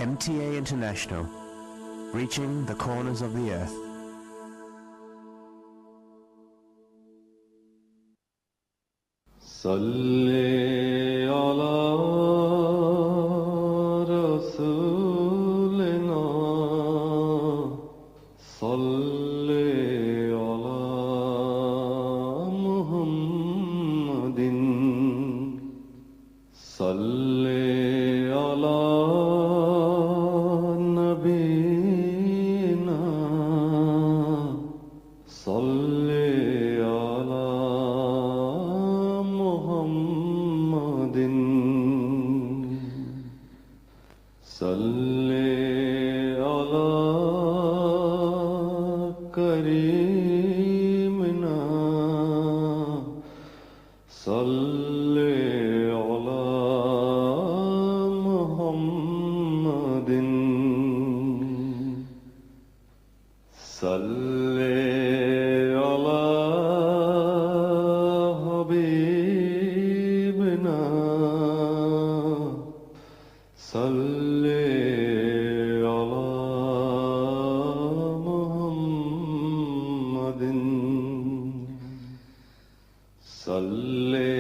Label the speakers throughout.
Speaker 1: MTA International, reaching the corners of the earth.
Speaker 2: صلی علی رسولنا صلی علی محمد صلی علی نبینا صلی علی محمد صلی علی کریمنا صلی علی محمد صلی علی حبیبنا صلی علی محمد صلی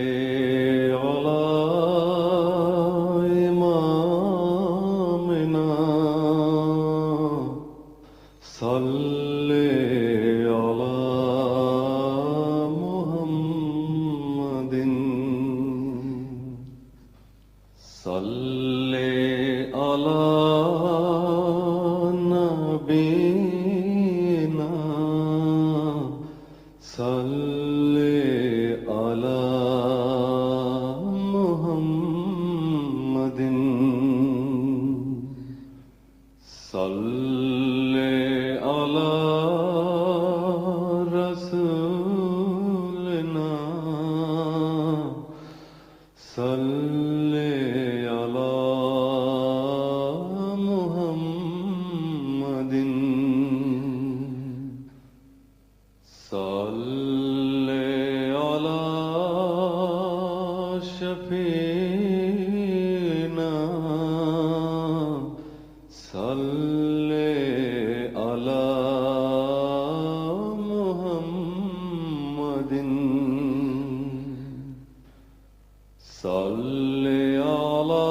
Speaker 2: علی امامنا صلی علی محمد صلی علی نبینا صلی علی محمد صلی علی رسولنا صلی علی محمد صلی علی شفیعنا صلی علی محمد صلی علی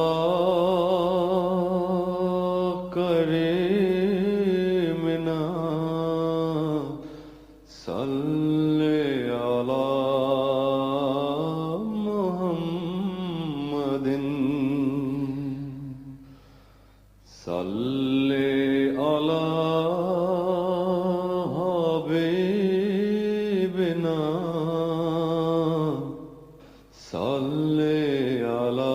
Speaker 2: کریمنا صلی علی محمد صلی علی حبیبنا صلی علی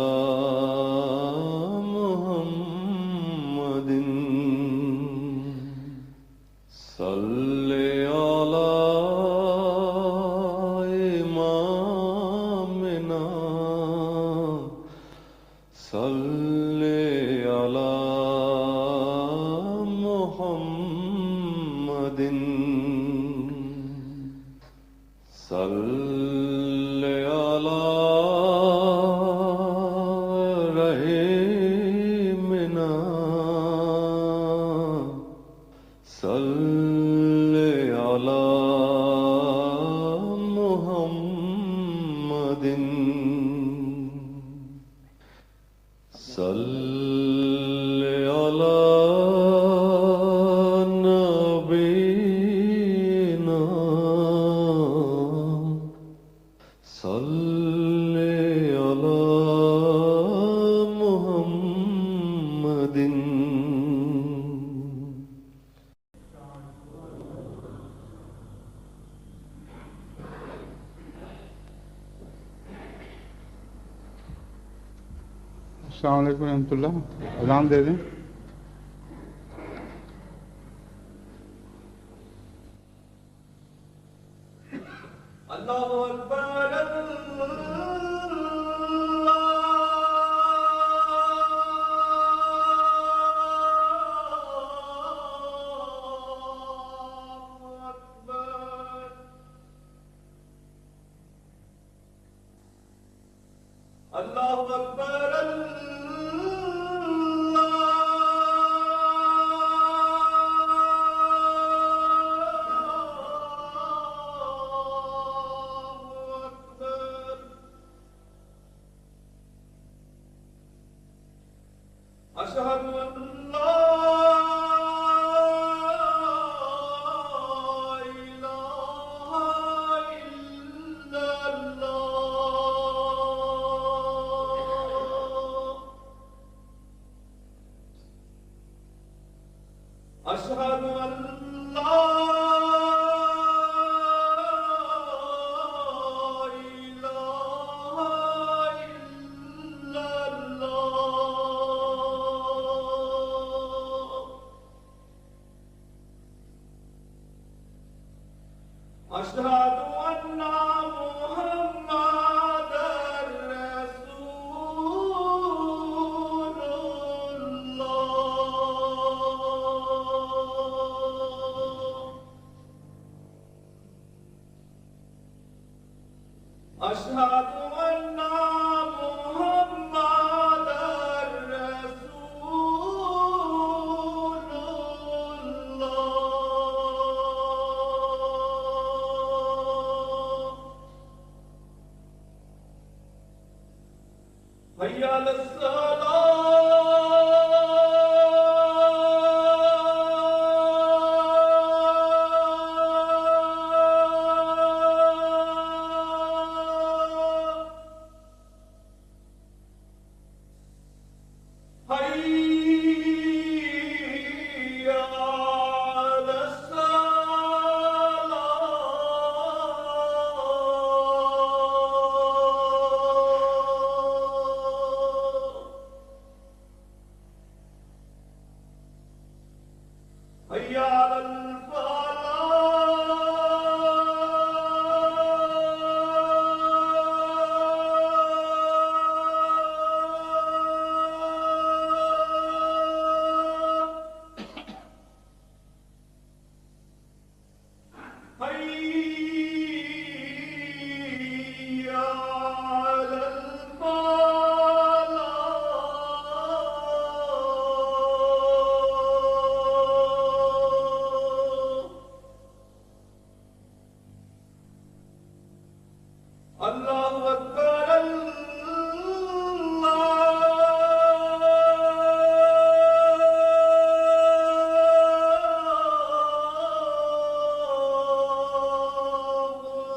Speaker 2: محمد صلی علی امامنا صلی علی محمد صلی علی رحیمنا صلی علی محمد صلی علی نبینا صلی علی محمد
Speaker 3: السلام علیکم ورحمۃ اللہ. اذان دے دیں.
Speaker 4: اللہ اکبر اللہ اکبر اللہ أشهد أن محمدا رسول الله أشهد أن محمدا رسول الله حي على الصلاة حي على الصلاة حي على الفلاح حي على الفلاح الله أكبر الله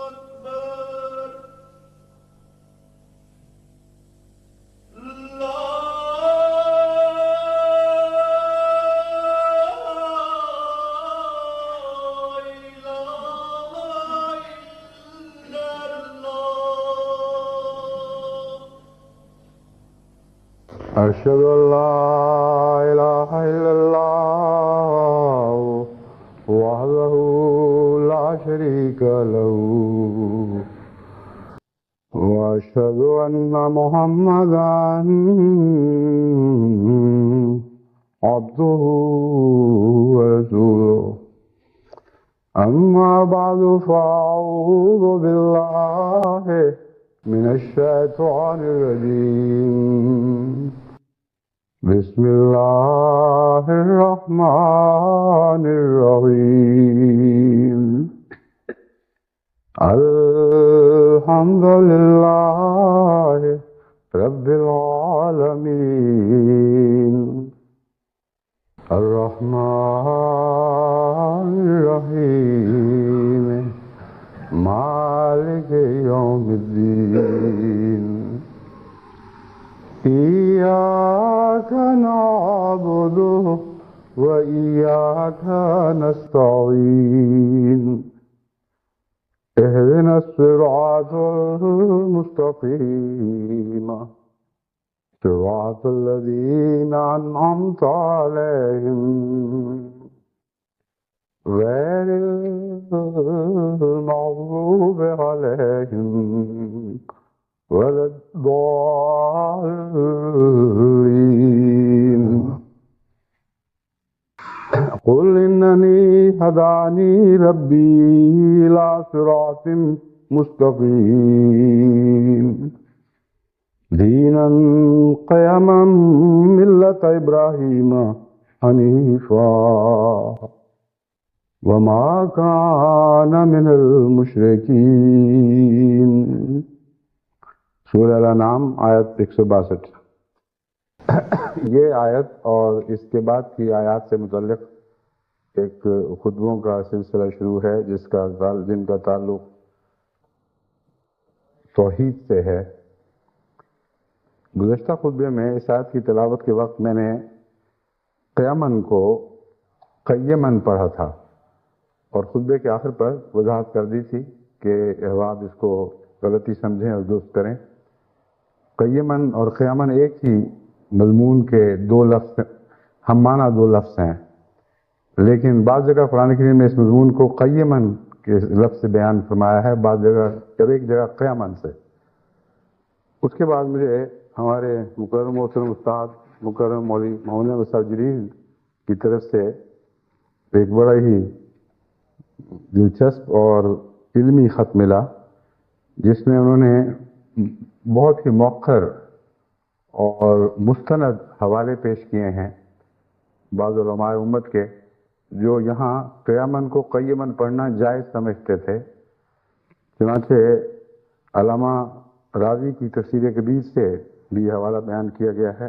Speaker 4: أكبر لا إله إلا الله
Speaker 3: أشهد أن لا إله إلا الله وحده لا شريك له وأشهد أن محمدا عبده ورسوله أما بعد فأعوذ بالله من الشيطان الرجيم بسم الله الرحمن الرحيم الحمد لله رب العالمين الرحمن الرحيم مالك يوم الدين إياك نعبد وإياك نستعين اهدنا الصراط المستقيم صراط الذين أنعمت عليهم غير المغضوب عليهم ولا الضالين قل إنني هداني ربي إلى صراط مستقيم دينا قيما ملة إبراهيم حنيفا وما كان من المشركين سورہ الانعام آیت 162. یہ آیت اور اس کے بعد کی آیات سے متعلق ایک خطبوں کا سلسلہ شروع ہے جن کا تعلق توحید سے ہے. گزشتہ خطبے میں اس آیت کی تلاوت کے وقت میں نے قیامن کو قیمن پڑھا تھا اور خطبے کے آخر پر وضاحت کر دی تھی کہ احباب اس کو غلطی سمجھیں اور درست کریں. قیمن اور قیامن ایک ہی مضمون کے دو لفظ ہم معنی دو لفظ ہیں، لیکن بعض جگہ قرآن کریم میں اس مضمون کو قیمن کے لفظ سے بیان فرمایا ہے، بعض جگہ جب ایک جگہ قیامن سے۔ اس کے بعد مجھے ہمارے مکرم محترم استاد مکرم مولوی محمد صاحب جلیل کی طرف سے ایک بڑا ہی دلچسپ اور علمی خط ملا، جس میں انہوں نے بہت ہی مؤخر اور مستند حوالے پیش کیے ہیں بعض علماء امت کے، جو یہاں قیامن کو قیمن پڑھنا جائز سمجھتے تھے۔ چنانچہ علامہ راضی کی تفسیر کبیر سے بھی یہ حوالہ بیان کیا گیا ہے۔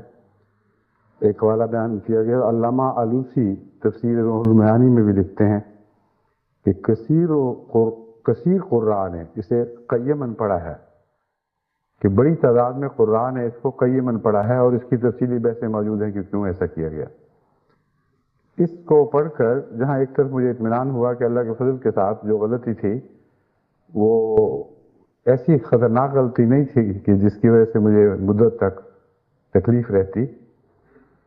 Speaker 3: ایک حوالہ بیان کیا گیا، علامہ آلوسی تفسیر روح المعانی میں بھی لکھتے ہیں کہ کثیر قراء نے اسے قیمن پڑھا ہے، کہ بڑی تعداد میں قراء نے اس کو قیمن پڑھا ہے، اور اس کی تفصیلی بحثیں موجود ہیں کہ کیوں ایسا کیا گیا۔ اس کو پڑھ کر جہاں ایک طرف مجھے اطمینان ہوا کہ اللہ کے فضل کے ساتھ جو غلطی تھی وہ ایسی خطرناک غلطی نہیں تھی کہ جس کی وجہ سے مجھے مدت تک تکلیف رہتی،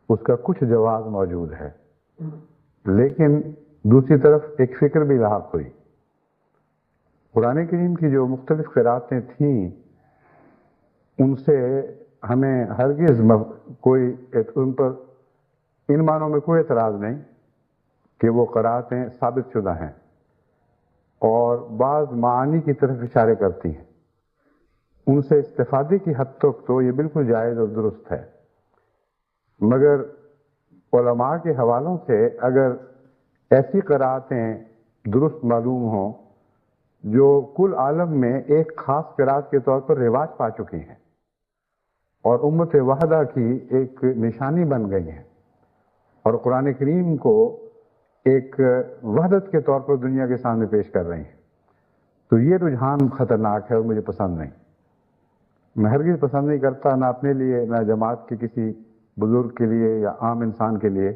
Speaker 3: اس کا کچھ جواز موجود ہے، لیکن دوسری طرف ایک فکر بھی لاحق ہوئی۔ قرآن کریم کی جو مختلف قرأتیں تھیں ان سے ہمیں ہرگز کوئی ان پر ان معنوں میں کوئی اعتراض نہیں کہ وہ قرأتیں ثابت شدہ ہیں اور بعض معانی کی طرف اشارے کرتی ہیں، ان سے استفادے کی حد تک تو یہ بالکل جائز اور درست ہے، مگر علماء کے حوالوں سے اگر ایسی قرأتیں درست معلوم ہوں جو کل عالم میں ایک خاص قرأت کے طور پر رواج پا چکی ہیں اور امت وحدہ کی ایک نشانی بن گئی ہیں اور قرآن کریم کو ایک وحدت کے طور پر دنیا کے سامنے پیش کر رہی ہیں، تو یہ رجحان خطرناک ہے اور مجھے پسند نہیں۔ میں ہرگز پسند نہیں کرتا، نہ اپنے لیے نہ جماعت کے کسی بزرگ کے لیے یا عام انسان کے لیے،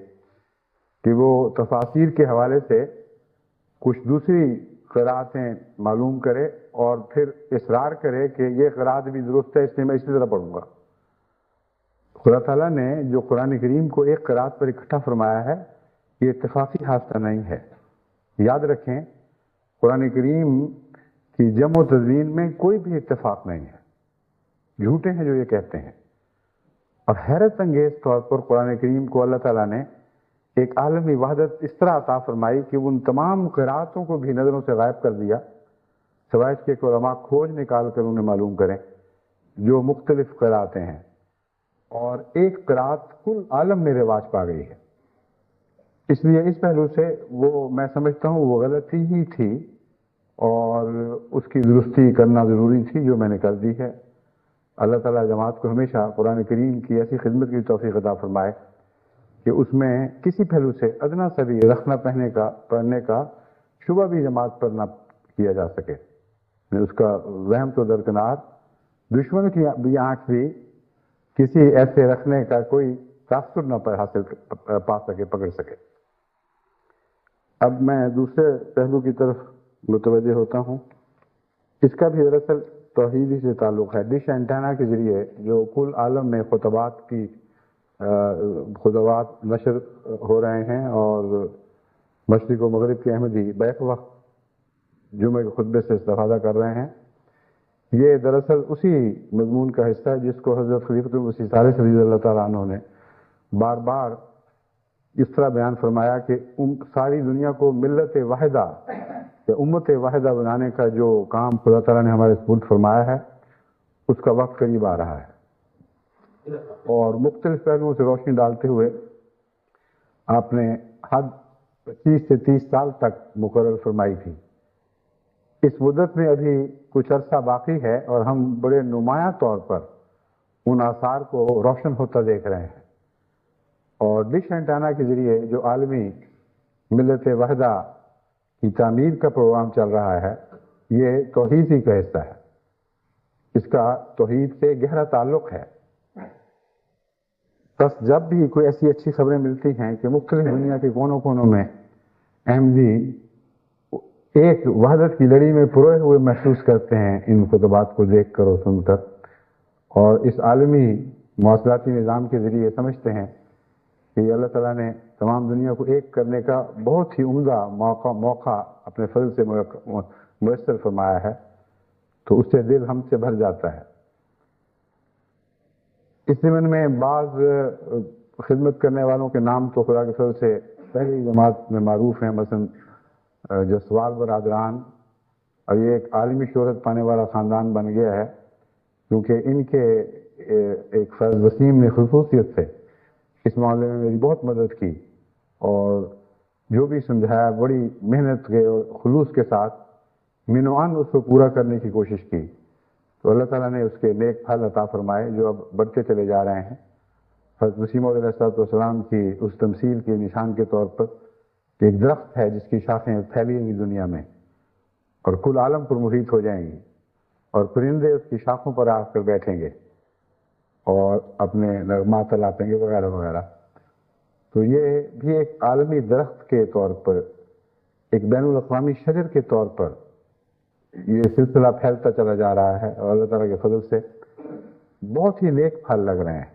Speaker 3: کہ وہ تفاسیر کے حوالے سے کچھ دوسری قرأتیں معلوم کرے اور پھر اصرار کرے کہ یہ قرأت بھی درست ہے، اس لیے میں اسی طرح پڑھوں گا۔ خدا تعالیٰ نے جو قرآن کریم کو ایک قرأت پر اکٹھا فرمایا ہے، یہ اتفاقی حادثہ نہیں ہے۔ یاد رکھیں، قرآن کریم کی جمع و تزوین میں کوئی بھی اتفاق نہیں ہے، جھوٹے ہیں جو یہ کہتے ہیں۔ اور حیرت انگیز طور پر قرآن کریم کو اللہ تعالیٰ نے ایک عالمی وحدت اس طرح عطا فرمائی کہ ان تمام قرأتوں کو بھی نظروں سے غائب کر دیا، سوائے اس کے کہ علماء کھوج نکال کر انہیں معلوم کریں جو مختلف قرأتیں ہیں، اور ایک قرأت کل عالم میں رواج پا گئی ہے۔ اس لیے اس پہلو سے وہ میں سمجھتا ہوں وہ غلطی ہی تھی اور اس کی درستی کرنا ضروری تھی، جو میں نے کر دی ہے۔ اللہ تعالیٰ جماعت کو ہمیشہ قرآن کریم کی ایسی خدمت کی توفیق عطا فرمائے کہ اس میں کسی پہلو سے ادنا سا بھی رکھنا پڑھنے کا شبہ بھی جماعت پر نہ کیا جا سکے، اس کا وہم تو درکنار، دشمن کی بھی آنکھ بھی کسی ایسے رکھنے کا کوئی تاثر نہ پا سکے، پکڑ سکے۔ اب میں دوسرے پہلو کی طرف متوجہ ہوتا ہوں۔ اس کا بھی دراصل توحیدی سے تعلق ہے۔ ڈش اینٹینا کے ذریعے جو کل عالم میں خطبات نشر ہو رہے ہیں اور مشرق و مغرب کے احمدی بیک وقت جمعہ کے خطبے سے استفادہ کر رہے ہیں، یہ دراصل اسی مضمون کا حصہ ہے جس کو حضرت خلیفۃ المسیح ثالث رضی اللہ تعالیٰ عنہ نے بار بار اس طرح بیان فرمایا کہ ساری دنیا کو ملت واحدہ یا امت واحدہ بنانے کا جو کام خدا تعالیٰ نے ہمارے سپرد فرمایا ہے، اس کا وقت قریب آ رہا ہے، اور مختلف پہلوؤں سے روشنی ڈالتے ہوئے آپ نے حد 25 سے 30 سال تک مقرر فرمائی تھی۔ اس مدت میں ابھی کچھ عرصہ باقی ہے اور ہم بڑے نمایاں طور پر ان آثار کو روشن ہوتا دیکھ رہے ہیں، اور ڈش اینٹینا کے ذریعے جو عالمی ملت واحدہ کی تعمیر کا پروگرام چل رہا ہے، یہ توحید ہی کا حصہ ہے، اس کا توحید سے گہرا تعلق ہے۔ بس جب بھی کوئی ایسی اچھی خبریں ملتی ہیں کہ مختلف دنیا کے کونوں کونوں میں احمدی ایک وحدت کی لڑی میں پروئے ہوئے محسوس کرتے ہیں ان خطبات کو دیکھ کر اور سن کر، اور اس عالمی مواصلاتی نظام کے ذریعے سمجھتے ہیں کہ اللہ تعالیٰ نے تمام دنیا کو ایک کرنے کا بہت ہی عمدہ موقع اپنے فضل سے میسر فرمایا ہے، تو اس سے دل ہم سے بھر جاتا ہے۔ اس ضمن میں بعض خدمت کرنے والوں کے نام تو خدا کے فضل سے پہلی جماعت میں معروف ہیں، مثلا جسوال برادران، اور یہ ایک عالمی شہرت پانے والا خاندان بن گیا ہے، کیونکہ ان کے ایک فرد وسیم نے خصوصیت سے اس معاملے میں میری بہت مدد کی، اور جو بھی سمجھایا بڑی محنت کے اور خلوص کے ساتھ منوان اس کو پورا کرنے کی کوشش کی، تو اللہ تعالیٰ نے اس کے نیک پھل عطا فرمائے جو اب بڑھتے چلے جا رہے ہیں۔ حضرت مسیح موعود علیہ السلام کی اس تمثیل کے نشان کے طور پر کہ ایک درخت ہے جس کی شاخیں پھیلیں گی دنیا میں اور کل عالم پر محیط ہو جائیں گی، اور پرندے اس کی شاخوں پر آ کر بیٹھیں گے اور اپنے نغمات لاپیں گے وغیرہ وغیرہ، تو یہ بھی ایک عالمی درخت کے طور پر، ایک بین الاقوامی شجر کے طور پر یہ سلسلہ پھیلتا چلا جا رہا ہے، اور اللہ تعالیٰ کے فضل سے بہت ہی نیک پھل لگ رہے ہیں۔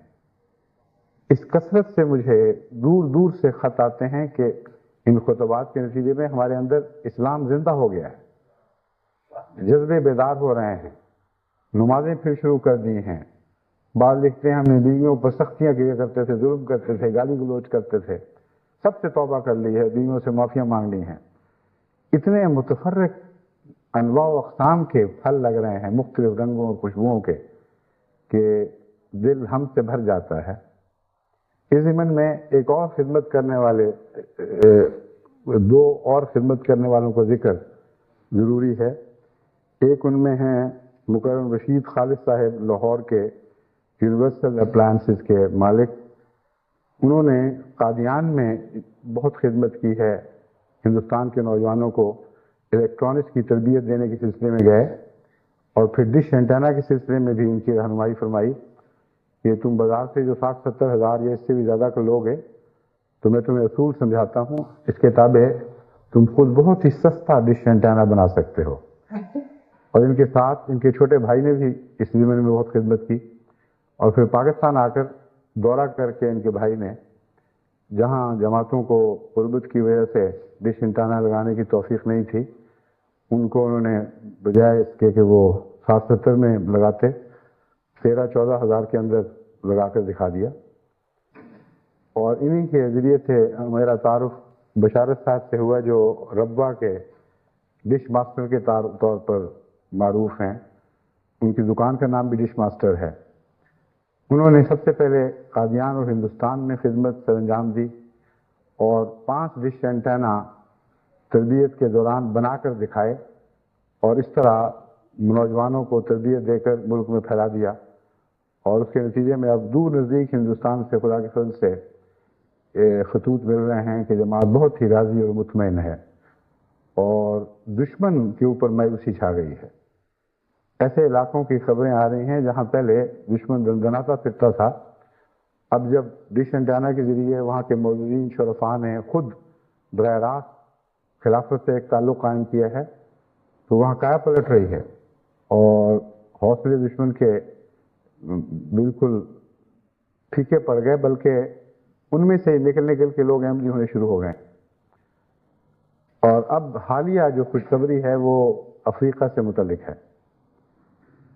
Speaker 3: اس کثرت سے مجھے دور دور سے خط آتے ہیں کہ ان خطبات کے نتیجے میں ہمارے اندر اسلام زندہ ہو گیا ہے، جذبے بیدار ہو رہے ہیں، نمازیں پھر شروع کر دی ہیں۔ بعض لکھتے ہیں ہم نے بیویوں پر سختیاں کیا کرتے تھے، ظلم کرتے تھے، گالی گلوچ کرتے تھے، سب سے توبہ کر لی ہے، بیویوں سے معافیاں مانگ لی ہیں۔ اتنے متفرق انواع و اقسام کے پھل لگ رہے ہیں مختلف رنگوں اور خوشبوؤں کے کہ دل ہم سے بھر جاتا ہے۔ اس ضمن میں ایک اور خدمت کرنے والے دو اور خدمت کرنے والوں کا ذکر ضروری ہے۔ ایک ان میں ہیں مکرم رشید خالد صاحب، لاہور کے یونیورسل اپلائنسز کے مالک۔ انہوں نے قادیان میں بہت خدمت کی ہے، ہندوستان کے نوجوانوں کو الیکٹرانکس کی تربیت دینے کے سلسلے میں گئے، اور پھر ڈش اینٹینا کے سلسلے میں بھی ان کی رہنمائی فرمائی کہ تم بازار سے جو 60-70 ہزار یا اس سے بھی زیادہ کے لوگ ہیں، تو میں تمہیں اصول سمجھاتا ہوں، اس کے تابع تم خود بہت ہی سستا ڈش اینٹینا بنا سکتے ہو۔ اور ان کے ساتھ ان کے چھوٹے بھائی نے بھی اس ضمن میں بہت خدمت کی، اور پھر پاکستان آ کر دورہ کر کے ان کے بھائی نے جہاں جماعتوں کو غربت کی وجہ سے ڈش اینٹینا لگانے کی توفیق نہیں تھی، ان کو انہوں نے بجائے اس کے کہ وہ 60-70 میں لگاتے، 13-14 ہزار کے اندر لگا کر دکھا دیا۔ اور انہی کے ذریعے سے میرا تعارف بشارت صاحب سے ہوا، جو ربوہ کے ڈش ماسٹر کے طور پر معروف ہیں، ان کی دکان کا نام بھی ڈش ماسٹر ہے۔ انہوں نے سب سے پہلے قادیان اور ہندوستان میں خدمت سر انجام دی، اور 5 ڈش اینٹینا تربیت کے دوران بنا کر دکھائے، اور اس طرح نوجوانوں کو تربیت دے کر ملک میں پھیلا دیا، اور اس کے نتیجے میں اب دور نزدیک ہندوستان سے خدا کے فضل سے خطوط مل رہے ہیں کہ جماعت بہت ہی راضی اور مطمئن ہے، اور دشمن کے اوپر مایوسی چھا گئی ہے۔ ایسے علاقوں کی خبریں آ رہی ہیں جہاں پہلے دشمن دندناتا پھرتا تھا، اب جب ڈش اینٹینا کے ذریعے وہاں کے موجودین شرفاء نے خود براہ راست خلافت سے ایک تعلق قائم کیا ہے، تو وہاں کایا پلٹ رہی ہے، اور حوصلے دشمن کے بالکل پھیکے پڑ گئے، بلکہ ان میں سے نکل کے لوگ احمدی ہونے شروع ہو گئے۔ اور اب حالیہ جو خوشخبری ہے وہ افریقہ سے متعلق ہے۔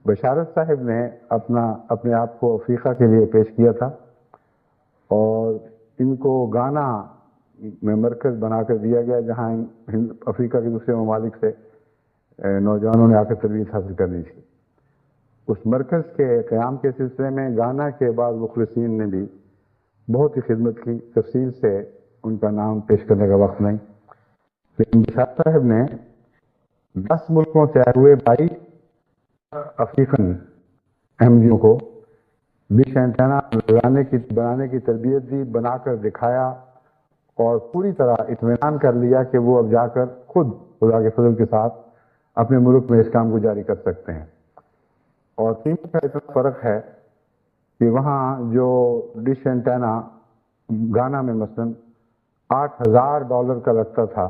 Speaker 3: بشارت صاحب نے اپنے آپ کو افریقہ کے لیے پیش کیا تھا، اور ان کو گانا میں مرکز بنا کر دیا گیا، جہاں افریقہ کے دوسرے ممالک سے نوجوانوں نے آ کر تربیت حاصل کرنی تھی۔ اس مرکز کے قیام کے سلسلے میں گانا کے بعد مخلصین نے بھی بہت ہی خدمت کی، تفصیل سے ان کا نام پیش کرنے کا وقت نہیں، لیکن بشارت صاحب نے 10 ملکوں سے آئے ہوئے 22 افریقن احمدیوں کو ڈش اینٹینا بنانے کی تربیت دی، بنا کر دکھایا، اور پوری طرح اطمینان کر لیا کہ وہ اب جا کر خود خدا کے فضل کے ساتھ اپنے ملک میں اس کام کو جاری کر سکتے ہیں۔ اور قیمت کا اتنا فرق ہے کہ وہاں جو ڈش اینٹینا گانا میں مثلاً $8,000 کا لگتا تھا،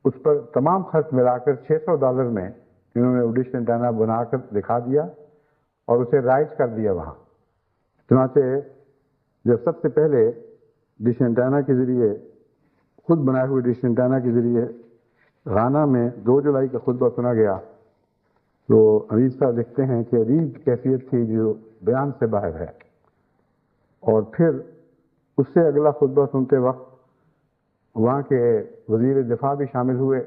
Speaker 3: اس پر تمام خرچ ملا کر $600 میں انہوں نے ڈش اینٹینا بنا کر دکھا دیا اور اسے رائج کر دیا وہاں۔ چنانچہ جب سب سے پہلے ڈش اینٹینا کے ذریعے، خود بنائے ہوئے ڈش اینٹینا کے ذریعے غانا میں 2 جولائی کا خطبہ سنا گیا تو امیر صاحب لکھتے ہیں کہ عجیب کیفیت تھی جو بیان سے باہر ہے. اور پھر اس سے اگلا خطبہ سنتے وقت وہاں کے وزیر دفاع بھی شامل ہوئے،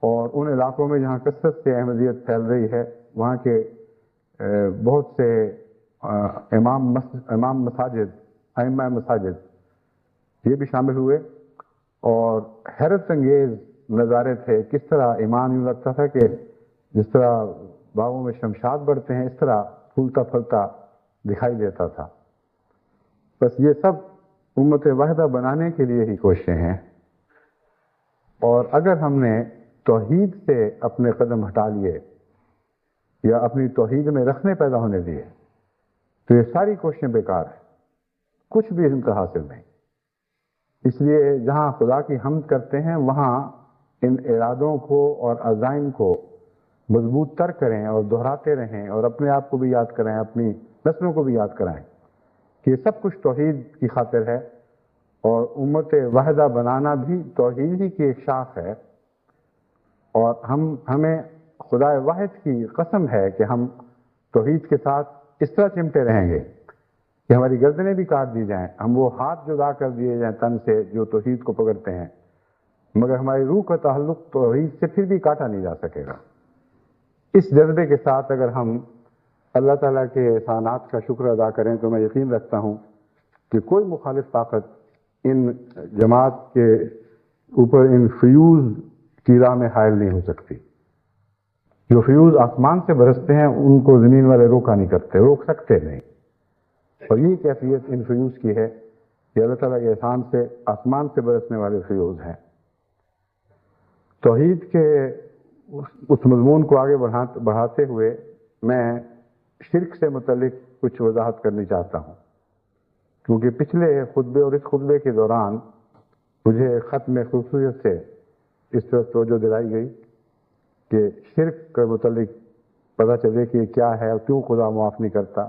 Speaker 3: اور ان علاقوں میں جہاں کثرت سے احمدیت پھیل رہی ہے وہاں کے بہت سے امام مساجد، ائمہ مساجد یہ بھی شامل ہوئے. اور حیرت انگیز نظارے تھے، کس طرح ایمان یوں لگتا تھا کہ جس طرح باغوں میں شمشاد بڑھتے ہیں اس طرح پھولتا پھلتا دکھائی دیتا تھا. بس یہ سب امت واحدہ بنانے کے لیے ہی کوششیں ہیں، اور اگر ہم نے توحید سے اپنے قدم ہٹا لیے یا اپنی توحید میں رکھنے پیدا ہونے دیے تو یہ ساری کوششیں بیکار ہیں، کچھ بھی ان کا حاصل نہیں. اس لیے جہاں خدا کی حمد کرتے ہیں وہاں ان ارادوں کو اور عزائم کو مضبوط تر کریں اور دہراتے رہیں، اور اپنے آپ کو بھی یاد کرائیں، اپنی نسلوں کو بھی یاد کرائیں کہ یہ سب کچھ توحید کی خاطر ہے، اور امت واحدہ بنانا بھی توحید ہی کی ایک شاخ ہے. اور ہمیں خدا واحد کی قسم ہے کہ ہم توحید کے ساتھ اس طرح چمٹے رہیں گے کہ ہماری گردنیں بھی کاٹ دی جائیں، ہم وہ ہاتھ جدا کر دیے جائیں تن سے جو توحید کو پکڑتے ہیں، مگر ہماری روح کا تعلق توحید سے پھر بھی کاٹا نہیں جا سکے گا. اس جذبے کے ساتھ اگر ہم اللہ تعالیٰ کے احسانات کا شکر ادا کریں تو میں یقین رکھتا ہوں کہ کوئی مخالف طاقت ان جماعت کے اوپر ان فیوز کی راہ میں حائل نہیں ہو سکتی. جو فیوز آسمان سے برستے ہیں ان کو زمین والے روکا نہیں کرتے، روک سکتے نہیں. اور یہ کیفیت ان فیوز کی ہے کہ اللہ تعالیٰ کے احسان سے آسمان سے برسنے والے فیوز ہیں. توحید کے اس مضمون کو آگے بڑھاتے ہوئے میں شرک سے متعلق کچھ وضاحت کرنی چاہتا ہوں، کیونکہ پچھلے خطبے اور اس خطبے کے دوران مجھے خط میں خصوصیت سے اس طرح توجہ دلائی گئی کہ شرک کے متعلق پتہ چلے کہ یہ کیا ہے اور کیوں خدا معاف نہیں کرتا.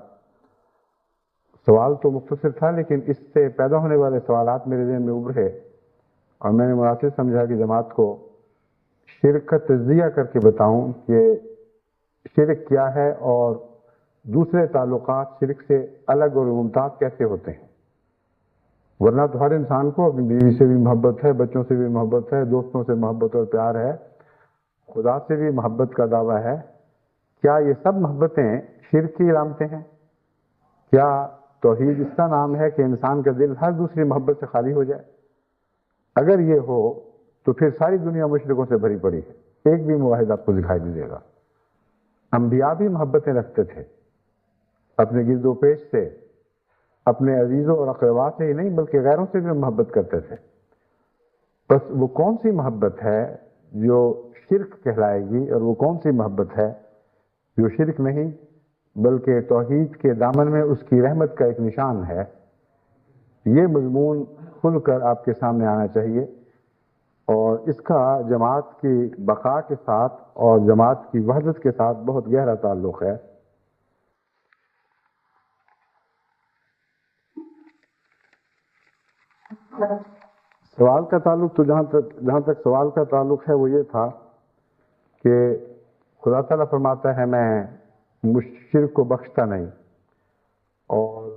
Speaker 3: سوال تو مختصر تھا لیکن اس سے پیدا ہونے والے سوالات میرے ذہن میں ابھرے، اور میں نے مناسب سمجھا کہ جماعت کو شرک کا تجزیہ کر کے بتاؤں کہ شرک کیا ہے اور دوسرے تعلقات شرک سے الگ اور ممتاز کیسے ہوتے ہیں. ورنہ تو ہر انسان کو اپنی بیوی سے بھی محبت ہے، بچوں سے بھی محبت ہے، دوستوں سے محبت اور پیار ہے، خدا سے بھی محبت کا دعویٰ ہے. کیا یہ سب محبتیں شرک کی علامتیں ہیں؟ کیا توحید اس کا نام ہے کہ انسان کا دل ہر دوسری محبت سے خالی ہو جائے؟ اگر یہ ہو تو پھر ساری دنیا مشرکوں سے بھری پڑی ہے، ایک بھی معاہد آپ کو دکھائی نہیں دے گا. انبیاء بھی محبتیں رکھتے تھے اپنے گرد و پیش سے، اپنے عزیزوں اور اقربا سے ہی نہیں بلکہ غیروں سے بھی محبت کرتے تھے. بس وہ کون سی محبت ہے جو شرک کہلائے گی، اور وہ کون سی محبت ہے جو شرک نہیں بلکہ توحید کے دامن میں اس کی رحمت کا ایک نشان ہے؟ یہ مضمون کھل کر آپ کے سامنے آنا چاہیے، اور اس کا جماعت کی بقا کے ساتھ اور جماعت کی وحدت کے ساتھ بہت گہرا تعلق ہے. سوال کا تعلق تو جہاں تک سوال کا تعلق ہے وہ یہ تھا کہ خدا تعالیٰ فرماتا ہے میں شرک کو بخشتا نہیں، اور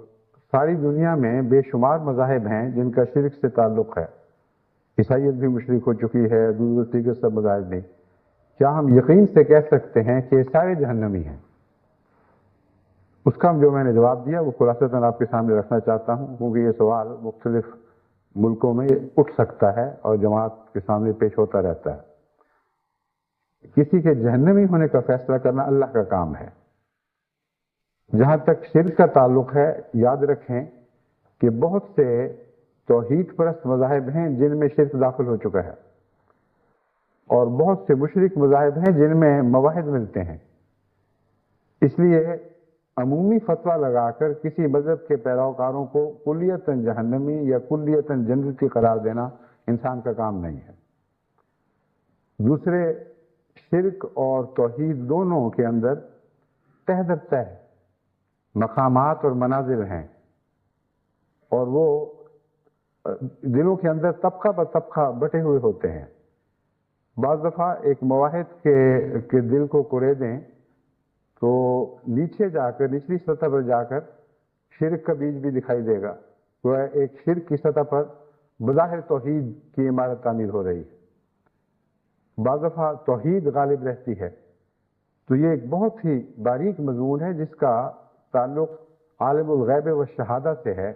Speaker 3: ساری دنیا میں بے شمار مذاہب ہیں جن کا شرک سے تعلق ہے. عیسائیت بھی مشرک ہو چکی ہے، دوسری کے سب مذاہب نہیں. کیا ہم یقین سے کہہ سکتے ہیں کہ سارے جہنمی ہیں؟ اس کا جو میں نے جواب دیا وہ خلاصتاً آپ کے سامنے رکھنا چاہتا ہوں، کیونکہ یہ سوال مختلف ملکوں میں اٹھ سکتا ہے اور جماعت کے سامنے پیش ہوتا رہتا ہے. کسی کے جہنمی ہونے کا فیصلہ کرنا اللہ کا کام ہے. جہاں تک شرک کا تعلق ہے، یاد رکھیں کہ بہت سے توحید پرست مذاہب ہیں جن میں شرک داخل ہو چکا ہے، اور بہت سے مشرک مذاہب ہیں جن میں مواہد ملتے ہیں. اس لیے عمومی فتویٰ لگا کر کسی مذہب کے پیروکاروں کو کلیتاً جہنمی یا کلیتاً جنتی قرار دینا انسان کا کام نہیں ہے. دوسرے، شرک اور توحید دونوں کے اندر تہ در تہ مقامات اور منازل ہیں، اور وہ دلوں کے اندر طبقہ بہ طبقہ بٹے ہوئے ہوتے ہیں. بعض دفعہ ایک مواحد کے دل کو کریدیں تو نیچے جا کر نچلی سطح پر جا کر شرک کا بیج بھی دکھائی دے گا. تو ایک شرک کی سطح پر بظاہر توحید کی عمارت تعمیر ہو رہی ہے. بعض دفعہ توحید غالب رہتی ہے. تو یہ ایک بہت ہی باریک مضمون ہے جس کا تعلق عالم الغیب و شہادہ سے ہے،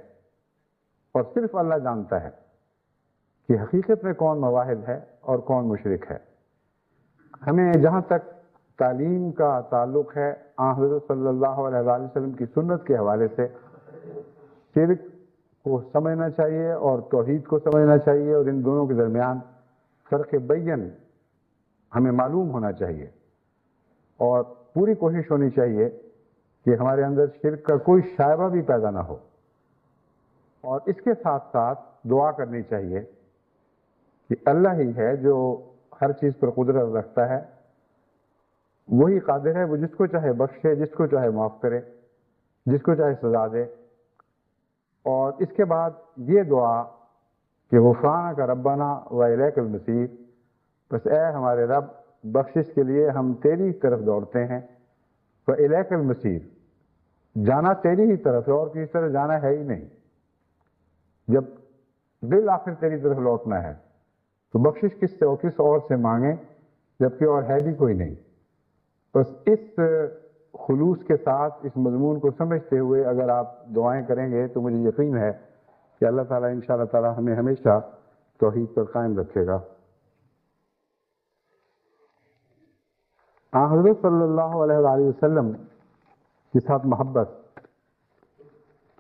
Speaker 3: اور صرف اللہ جانتا ہے کہ حقیقت میں کون مواحد ہے اور کون مشرک ہے. ہمیں جہاں تک تعلیم کا تعلق ہے، آن حضرت صلی اللہ علیہ وآلہ وسلم کی سنت کے حوالے سے شرک کو سمجھنا چاہیے اور توحید کو سمجھنا چاہیے، اور ان دونوں کے درمیان فرق بین ہمیں معلوم ہونا چاہیے، اور پوری کوشش ہونی چاہیے کہ ہمارے اندر شرک کا کوئی شائبہ بھی پیدا نہ ہو. اور اس کے ساتھ ساتھ دعا کرنی چاہیے کہ اللہ ہی ہے جو ہر چیز پر قدرت رکھتا ہے، وہی قادر ہے، وہ جس کو چاہے بخشے، جس کو چاہے معاف کرے، جس کو چاہے سزا دے. اور اس کے بعد یہ دعا کہ غفرانک ربنا و الیک المصیر، بس اے ہمارے رب، بخشش کے لیے ہم تیری طرف دوڑتے ہیں. و الیک المصیر، جانا تیری ہی طرف ہے اور کسی طرف جانا ہے ہی نہیں. جب دل آخر تیری طرف لوٹنا ہے تو بخشش کس سے اور کس اور سے مانگیں جبکہ اور ہے بھی کوئی نہیں. بس اس خلوص کے ساتھ اس مضمون کو سمجھتے ہوئے اگر آپ دعائیں کریں گے تو مجھے یقین ہے کہ اللہ تعالیٰ انشاءاللہ تعالیٰ ہمیں ہمیشہ توحید پر قائم رکھے گا. حضرت صلی اللہ علیہ وآلہ وسلم کے ساتھ محبت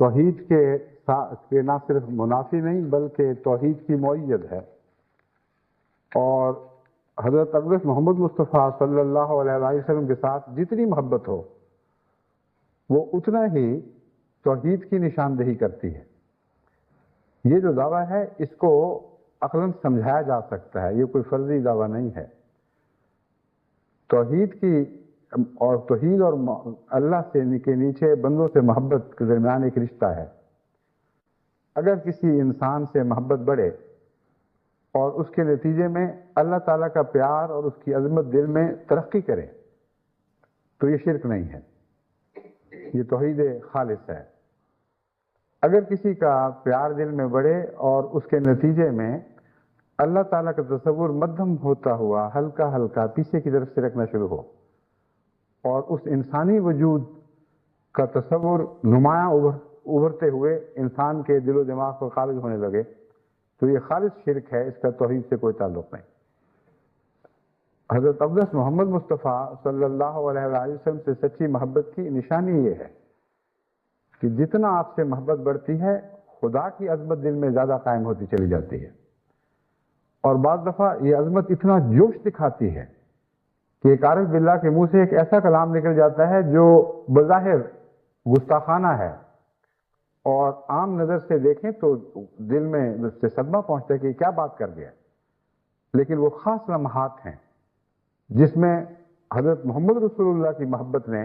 Speaker 3: توحید کے نہ صرف منافی نہیں بلکہ توحید کی مؤید ہے. اور حضرت اقدس محمد مصطفیٰ صلی اللہ علیہ وآلہ وسلم کے ساتھ جتنی محبت ہو وہ اتنا ہی توحید کی نشاندہی کرتی ہے. یہ جو دعویٰ ہے اس کو عقلاً سمجھایا جا سکتا ہے، یہ کوئی فرضی دعویٰ نہیں ہے. توحید اور اللہ کے نیچے بندوں سے محبت کے درمیان ایک رشتہ ہے. اگر کسی انسان سے محبت بڑھے اور اس کے نتیجے میں اللہ تعالیٰ کا پیار اور اس کی عظمت دل میں ترقی کرے تو یہ شرک نہیں ہے، یہ توحید خالص ہے. اگر کسی کا پیار دل میں بڑھے اور اس کے نتیجے میں اللہ تعالیٰ کا تصور مدھم ہوتا ہوا ہلکا ہلکا پیچھے کی طرف سے رکھنا شروع ہو اور اس انسانی وجود کا تصور نمایاں ابھرتے ہوئے انسان کے دل و دماغ کو خارج ہونے لگے تو یہ خالص شرک ہے، اس کا توحید سے کوئی تعلق نہیں. حضرت اقدس محمد مصطفیٰ صلی اللہ علیہ وآلہ وسلم سے سچی محبت کی نشانی یہ ہے کہ جتنا آپ سے محبت بڑھتی ہے خدا کی عظمت دل میں زیادہ قائم ہوتی چلی جاتی ہے. اور بعض دفعہ یہ عظمت اتنا جوش دکھاتی ہے کہ ایک عارف باللہ کے منہ سے ایک ایسا کلام نکل جاتا ہے جو بظاہر گستاخانہ ہے اور عام نظر سے دیکھیں تو دل میں سے صدمہ پہنچتا ہے کہ کیا بات کر گیا. لیکن وہ خاص لمحات ہیں جس میں حضرت محمد رسول اللہ کی محبت نے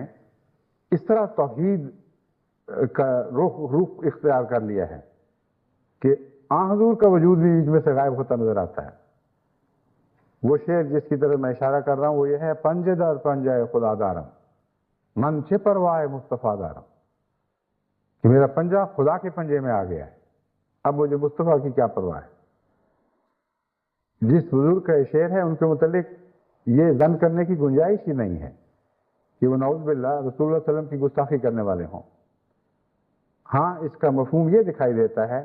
Speaker 3: اس طرح توحید کا رخ اختیار کر لیا ہے کہ حضور کا وجود بھی بیچ میں سے غائب ہوتا نظر آتا ہے. وہ شعر جس کی طرف میں اشارہ کر رہا ہوں وہ یہ ہے، پنجے در پنجے خدا دارم من چه پرواہ مصطفیٰ دارم، کہ میرا پنجہ خدا کے پنجے میں آ گیا ہے، اب مجھے مصطفیٰ کی کیا پرواہ ہے. جس بزرگ کا یہ شعر ہے ان کے متعلق یہ ظن کرنے کی گنجائش ہی نہیں ہے کہ وہ نعوذ باللہ رسول اللہ صلی اللہ علیہ وسلم کی گستاخی کرنے والے ہوں. ہاں اس کا مفہوم یہ دکھائی دیتا ہے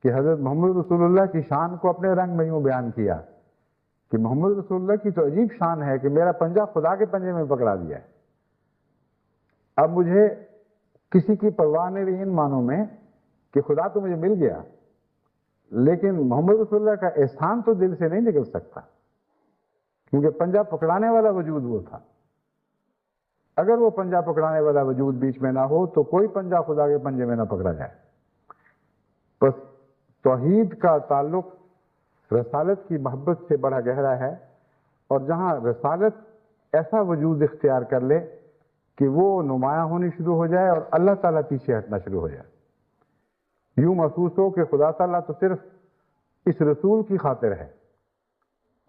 Speaker 3: کہ حضرت محمد رسول اللہ کی شان کو اپنے رنگ میں یوں بیان کیا کہ محمد رسول اللہ کی تو عجیب شان ہے کہ میرا پنجہ خدا کے پنجے میں پکڑا دیا ہے، اب مجھے کسی کی پرواہ نہیں رہی ان معنوں میں کہ خدا تو مجھے مل گیا، لیکن محمد رسول اللہ کا احسان تو دل سے نہیں نکل سکتا کیونکہ پنجہ پکڑانے والا وجود وہ تھا. اگر وہ پنجہ پکڑانے والا وجود بیچ میں نہ ہو تو کوئی پنجہ خدا کے پنجے میں نہ پکڑا جائے. بس توحید کا تعلق رسالت کی محبت سے بڑا گہرا ہے، اور جہاں رسالت ایسا وجود اختیار کر لے کہ وہ نمایاں ہونی شروع ہو جائے اور اللہ تعالیٰ پیچھے ہٹنا شروع ہو جائے. یوں محسوس ہو کہ خدا تعالیٰ تو صرف اس رسول کی خاطر ہے،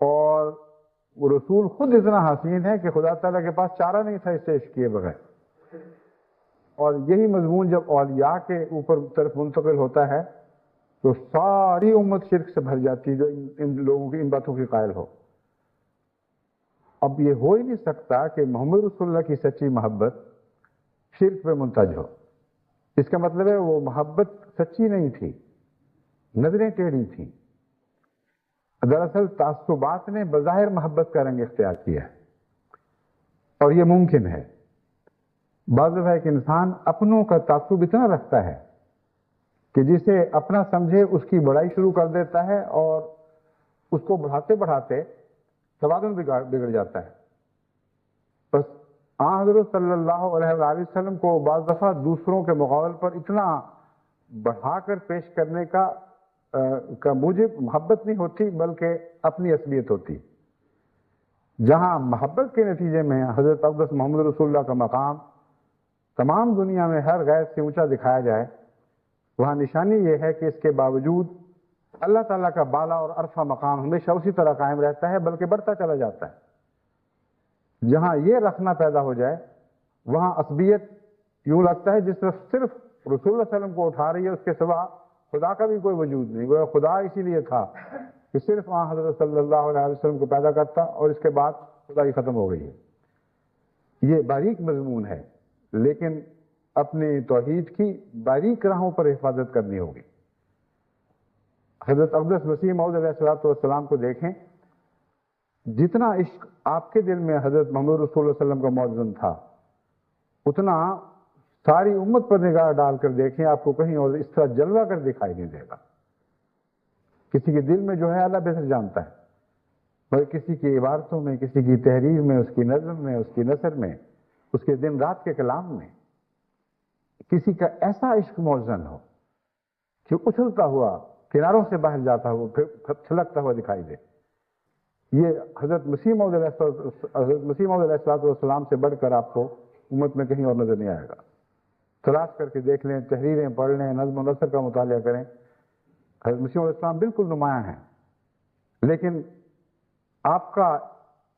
Speaker 3: اور وہ رسول خود اتنا حسین ہے کہ خدا تعالیٰ کے پاس چارہ نہیں تھا اس سے عشق کیے بغیر۔ اور یہی مضمون جب اولیاء کے اوپر طرف منتقل ہوتا ہے تو ساری امت شرک سے بھر جاتی ہے جو ان لوگوں کی ان باتوں کی قائل ہو۔ اب یہ ہو ہی نہیں سکتا کہ محمد رسول اللہ کی سچی محبت شرک پہ منتج ہو۔ اس کا مطلب ہے وہ محبت سچی نہیں تھی، نظریں ٹیڑھی تھیں۔ دراصل تعصبات نے بظاہر محبت کا رنگ اختیار کیا ہے، اور یہ ممکن ہے۔ بعض دفعہ ایک انسان اپنوں کا تعصب اتنا رکھتا ہے کہ جسے اپنا سمجھے اس کی بڑائی شروع کر دیتا ہے، اور اس کو بڑھاتے بڑھاتے توازن بگڑ جاتا ہے۔ بس حضرت صلی اللہ علیہ وآلہ وسلم کو بعض دفعہ دوسروں کے مقابل پر اتنا بڑھا کر پیش کرنے کا موجب محبت نہیں ہوتی، بلکہ اپنی اصلیت ہوتی۔ جہاں محبت کے نتیجے میں حضرت اقدس محمد رسول اللہ کا مقام تمام دنیا میں ہر غیر سے اونچا دکھایا جائے، وہاں نشانی یہ ہے کہ اس کے باوجود اللہ تعالیٰ کا بالا اور عرفہ مقام ہمیشہ اسی طرح قائم رہتا ہے، بلکہ بڑھتا چلا جاتا ہے۔ جہاں یہ رکھنا پیدا ہو جائے وہاں عصبیت یوں لگتا ہے جس طرف صرف رسول اللہ علیہ وسلم کو اٹھا رہی ہے، اس کے سوا خدا کا بھی کوئی وجود نہیں۔ گویا خدا اسی لیے تھا کہ صرف حضرت صلی اللہ علیہ وسلم کو پیدا کرتا، اور اس کے بعد خدائی ختم ہو گئی ہے۔ یہ باریک مضمون ہے، لیکن اپنی توحید کی باریک راہوں پر حفاظت کرنی ہوگی۔ حضرت اقدس مسیح موعود علیہ السلام کو دیکھیں، جتنا عشق آپ کے دل میں حضرت محمد رسول اللہ علیہ وسلم کا موزن تھا، اتنا ساری امت پر نگاہ ڈال کر دیکھیں، آپ کو کہیں اور اس طرح جلوہ کر دکھائی نہیں دے گا۔ کسی کے دل میں جو ہے اللہ بہتر جانتا ہے، مگر کسی کی عبارتوں میں، کسی کی تحریر میں، اس کی نظم میں، اس کی نثر میں، اس کے دن رات کے کلام میں کسی کا ایسا عشق موزن ہو کہ اچھلتا ہوا کناروں سے باہر جاتا ہوا، پھر چھلکتا ہوا دکھائی دے۔ یہ حضرت مسیح موعود علیہ السلام سے بڑھ کر آپ کو امت میں کہیں اور نظر نہیں آئے گا۔ تلاش کر کے دیکھ لیں، تحریریں پڑھ لیں، نظم و نثر کا مطالعہ کریں، حضرت مسیح علیہ السلام بالکل نمایاں ہیں، لیکن آپ کا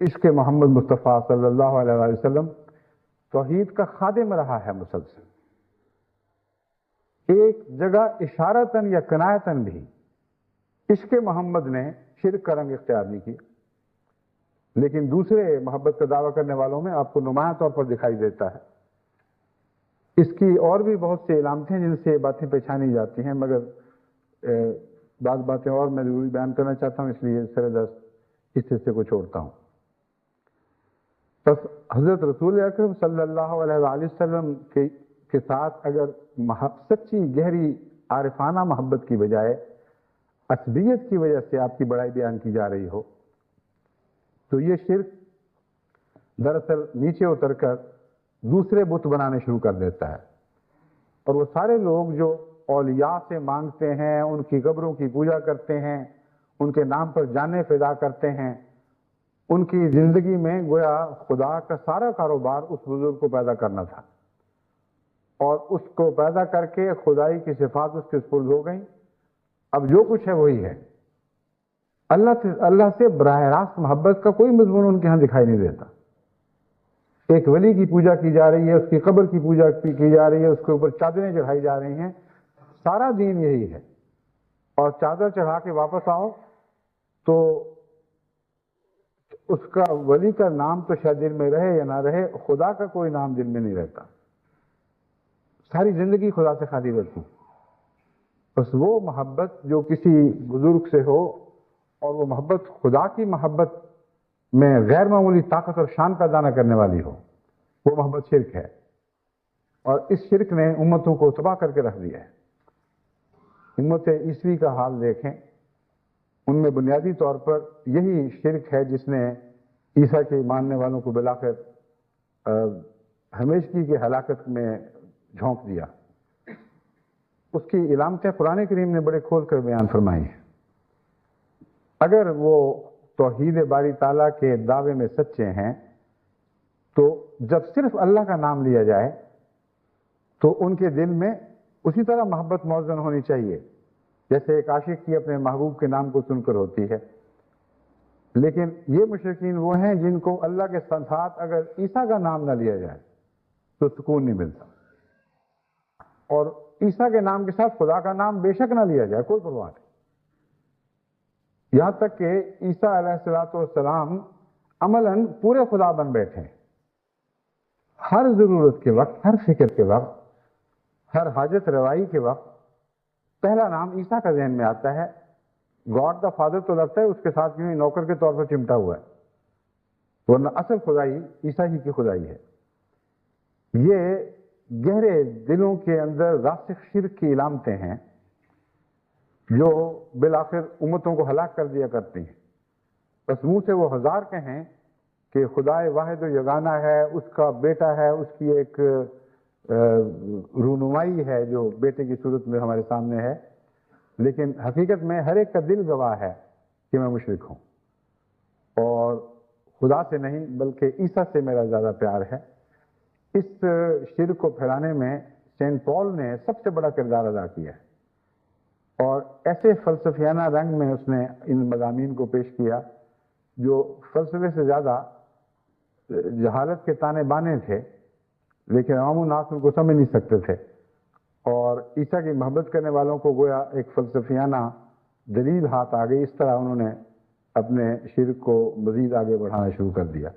Speaker 3: عشق محمد مصطفیٰ صلی اللہ علیہ وآلہ وسلم توحید کا خادم رہا ہے مسلسل۔ ایک جگہ اشارتاً یا کنایتاً بھی عشق محمد نے شرک کا رنگ اختیار نہیں کیا، لیکن دوسرے محبت کا دعویٰ کرنے والوں میں آپ کو نمایاں طور پر دکھائی دیتا ہے۔ اس کی اور بھی بہت سی علامتیں جن سے یہ باتیں پہچانی جاتی ہیں، مگر بعض باتیں اور میں ضروری بیان کرنا چاہتا ہوں، اس لیے سر دست اس حصے کو چھوڑتا ہوں۔ بس حضرت رسول اکرم صلی اللہ علیہ وآلہ وسلم کے ساتھ اگر سچی گہری عارفانہ محبت کی بجائے عصبیت کی وجہ سے آپ کی بڑائی بیان کی جا رہی ہو، تو یہ شرک دراصل نیچے اتر کر دوسرے بت بنانے شروع کر دیتا ہے۔ اور وہ سارے لوگ جو اولیاء سے مانگتے ہیں، ان کی قبروں کی پوجا کرتے ہیں، ان کے نام پر جانیں فدا کرتے ہیں، ان کی زندگی میں گویا خدا کا سارا کاروبار اس بزرگ کو پیدا کرنا تھا، اور اس کو پیدا کر کے خدائی کی صفات اس کے سپرد ہو گئیں۔ اب جو کچھ ہے وہی ہے۔ اللہ سے براہ راست محبت کا کوئی مضمون ان کے ہاں دکھائی نہیں دیتا۔ ایک ولی کی پوجا کی جا رہی ہے، اس کی قبر کی پوجا کی جا رہی ہے، اس کے اوپر چادریں چڑھائی جا رہی ہیں، سارا دین یہی ہے۔ اور چادر چڑھا کے واپس آؤ تو اس کا ولی کا نام تو شاید دل میں رہے یا نہ رہے، خدا کا کوئی نام دل میں نہیں رہتا۔ ساری زندگی خدا سے خالی رہتی۔ بس وہ محبت جو کسی بزرگ سے ہو، اور وہ محبت خدا کی محبت میں غیر معمولی طاقت اور شان پیدا نہ کرنے والی ہو، وہ محبت شرک ہے۔ اور اس شرک نے امتوں کو تباہ کر کے رکھ دیا ہے۔ امت عیسوی کا حال دیکھیں، ان میں بنیادی طور پر یہی شرک ہے جس نے عیسیٰ کے ماننے والوں کو بلا کر ہمیشگی کی ہلاکت میں جھونک دیا۔ اس کی علامتیں قرآن کریم نے بڑے کھول کر بیان فرمائی ہیں۔ اگر وہ توحید باری تعالیٰ کے دعوے میں سچے ہیں تو جب صرف اللہ کا نام لیا جائے تو ان کے دل میں اسی طرح محبت موزن ہونی چاہیے، جیسے ایک عاشق کی اپنے محبوب کے نام کو سن کر ہوتی ہے۔ لیکن یہ مشرکین وہ ہیں جن کو اللہ کے ساتھ اگر عیسیٰ کا نام نہ لیا جائے تو سکون نہیں ملتا، اور عیسیٰ کے نام کے ساتھ خدا کا نام بے شک نہ لیا جائے، کوئی پرواہ نہیں، یہاں تک کہ عیسیٰ علیہ السلام عملاً پورے خدا بن بیٹھے ہیں۔ ہر ضرورت کے وقت، ہر فکر کے وقت، ہر حاجت روائی کے وقت پہلا نام عیسیٰ کا ذہن میں آتا ہے۔ گاڈ دا فادر تو لگتا ہے اس کے ساتھ کیوں نوکر کے طور پر چمٹا ہوا ہے، ورنہ اصل خدائی عیسیٰ ہی کی خدائی ہے۔ یہ گہرے دلوں کے اندر راسخ شرک کی علامتیں ہیں جو بالآخر امتوں کو ہلاک کر دیا کرتی ہیں۔ بس منہ سے وہ ہزار کہیں کہ خدائے واحد و یگانہ ہے، اس کا بیٹا ہے، اس کی ایک رونمائی ہے جو بیٹے کی صورت میں ہمارے سامنے ہے، لیکن حقیقت میں ہر ایک کا دل گواہ ہے کہ میں مشرک ہوں، اور خدا سے نہیں بلکہ عیسیٰ سے میرا زیادہ پیار ہے۔ اس شرک کو پھیلانے میں سینٹ پال نے سب سے بڑا کردار ادا کیا ہے، اور ایسے فلسفیانہ رنگ میں اس نے ان مضامین کو پیش کیا جو فلسفے سے زیادہ جہالت کے تانے بانے تھے، لیکن عوام الناس ان کو سمجھ نہیں سکتے تھے، اور عیسیٰ کی محبت کرنے والوں کو گویا ایک فلسفیانہ دلیل ہاتھ آ گئی، اس طرح انہوں نے اپنے شرک کو مزید آگے بڑھانا شروع کر دیا۔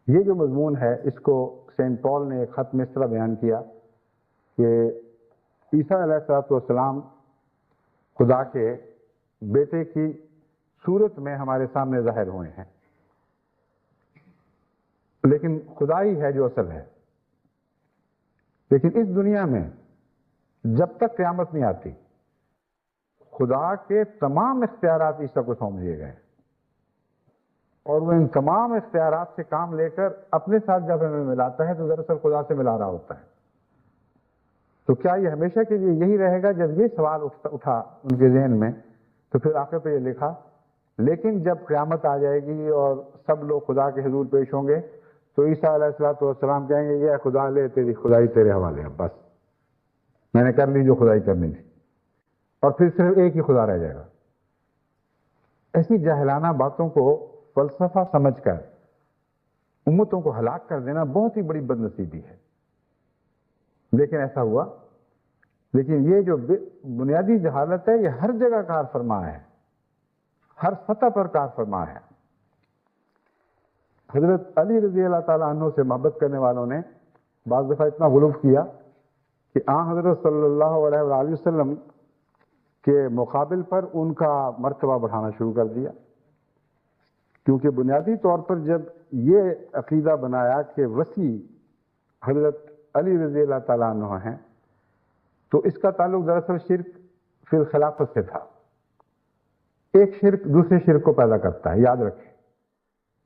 Speaker 3: یہ جو مضمون ہے اس کو سینٹ پال نے ایک خط میں اس طرح بیان کیا کہ عیسیٰ علیہ السلام خدا کے بیٹے کی صورت میں ہمارے سامنے ظاہر ہوئے ہیں، لیکن خدائی ہے جو اصل ہے۔ لیکن اس دنیا میں جب تک قیامت نہیں آتی خدا کے تمام اختیارات عیسیٰ کو سونپ دیے گئے، اور وہ ان تمام اختیارات سے کام لے کر اپنے ساتھ جب ہمیں ملاتا ہے تو دراصل خدا سے ملا رہا ہوتا ہے۔ تو کیا یہ ہمیشہ کے لیے یہی رہے گا؟ جب یہ سوال اٹھا ان کے ذہن میں تو پھر آخر پہ یہ لکھا، لیکن جب قیامت آ جائے گی اور سب لوگ خدا کے حضور پیش ہوں گے تو عیسیٰ علیہ السلام کہیں گے یہ خدا لے تیری خدائی تیرے حوالے ہے، بس میں نے کر لی جو خدائی کرنی تھی، اور پھر صرف ایک ہی خدا رہ جائے گا۔ ایسی جاہلانہ باتوں کو فلسفہ سمجھ کر امتوں کو ہلاک کر دینا بہت ہی بڑی بد نصیبی ہے، لیکن ایسا ہوا۔ لیکن یہ جو بنیادی جہالت ہے یہ ہر جگہ کار فرما ہے، ہر سطح پر کار فرما ہے۔ حضرت علی رضی اللہ تعالیٰ عنہ سے محبت کرنے والوں نے بعض دفعہ اتنا غلو کیا کہ حضرت صلی اللہ علیہ وآلہ وسلم کے مقابل پر ان کا مرتبہ بڑھانا شروع کر دیا، کیونکہ بنیادی طور پر جب یہ عقیدہ بنایا کہ وسیع حضرت علی رضی اللہ تعالیٰ عنہ ہیں تو اس کا تعلق دراصل شرک فی الخلافت سے تھا۔ ایک شرک دوسرے شرک کو پیدا کرتا ہے، یاد رکھیں،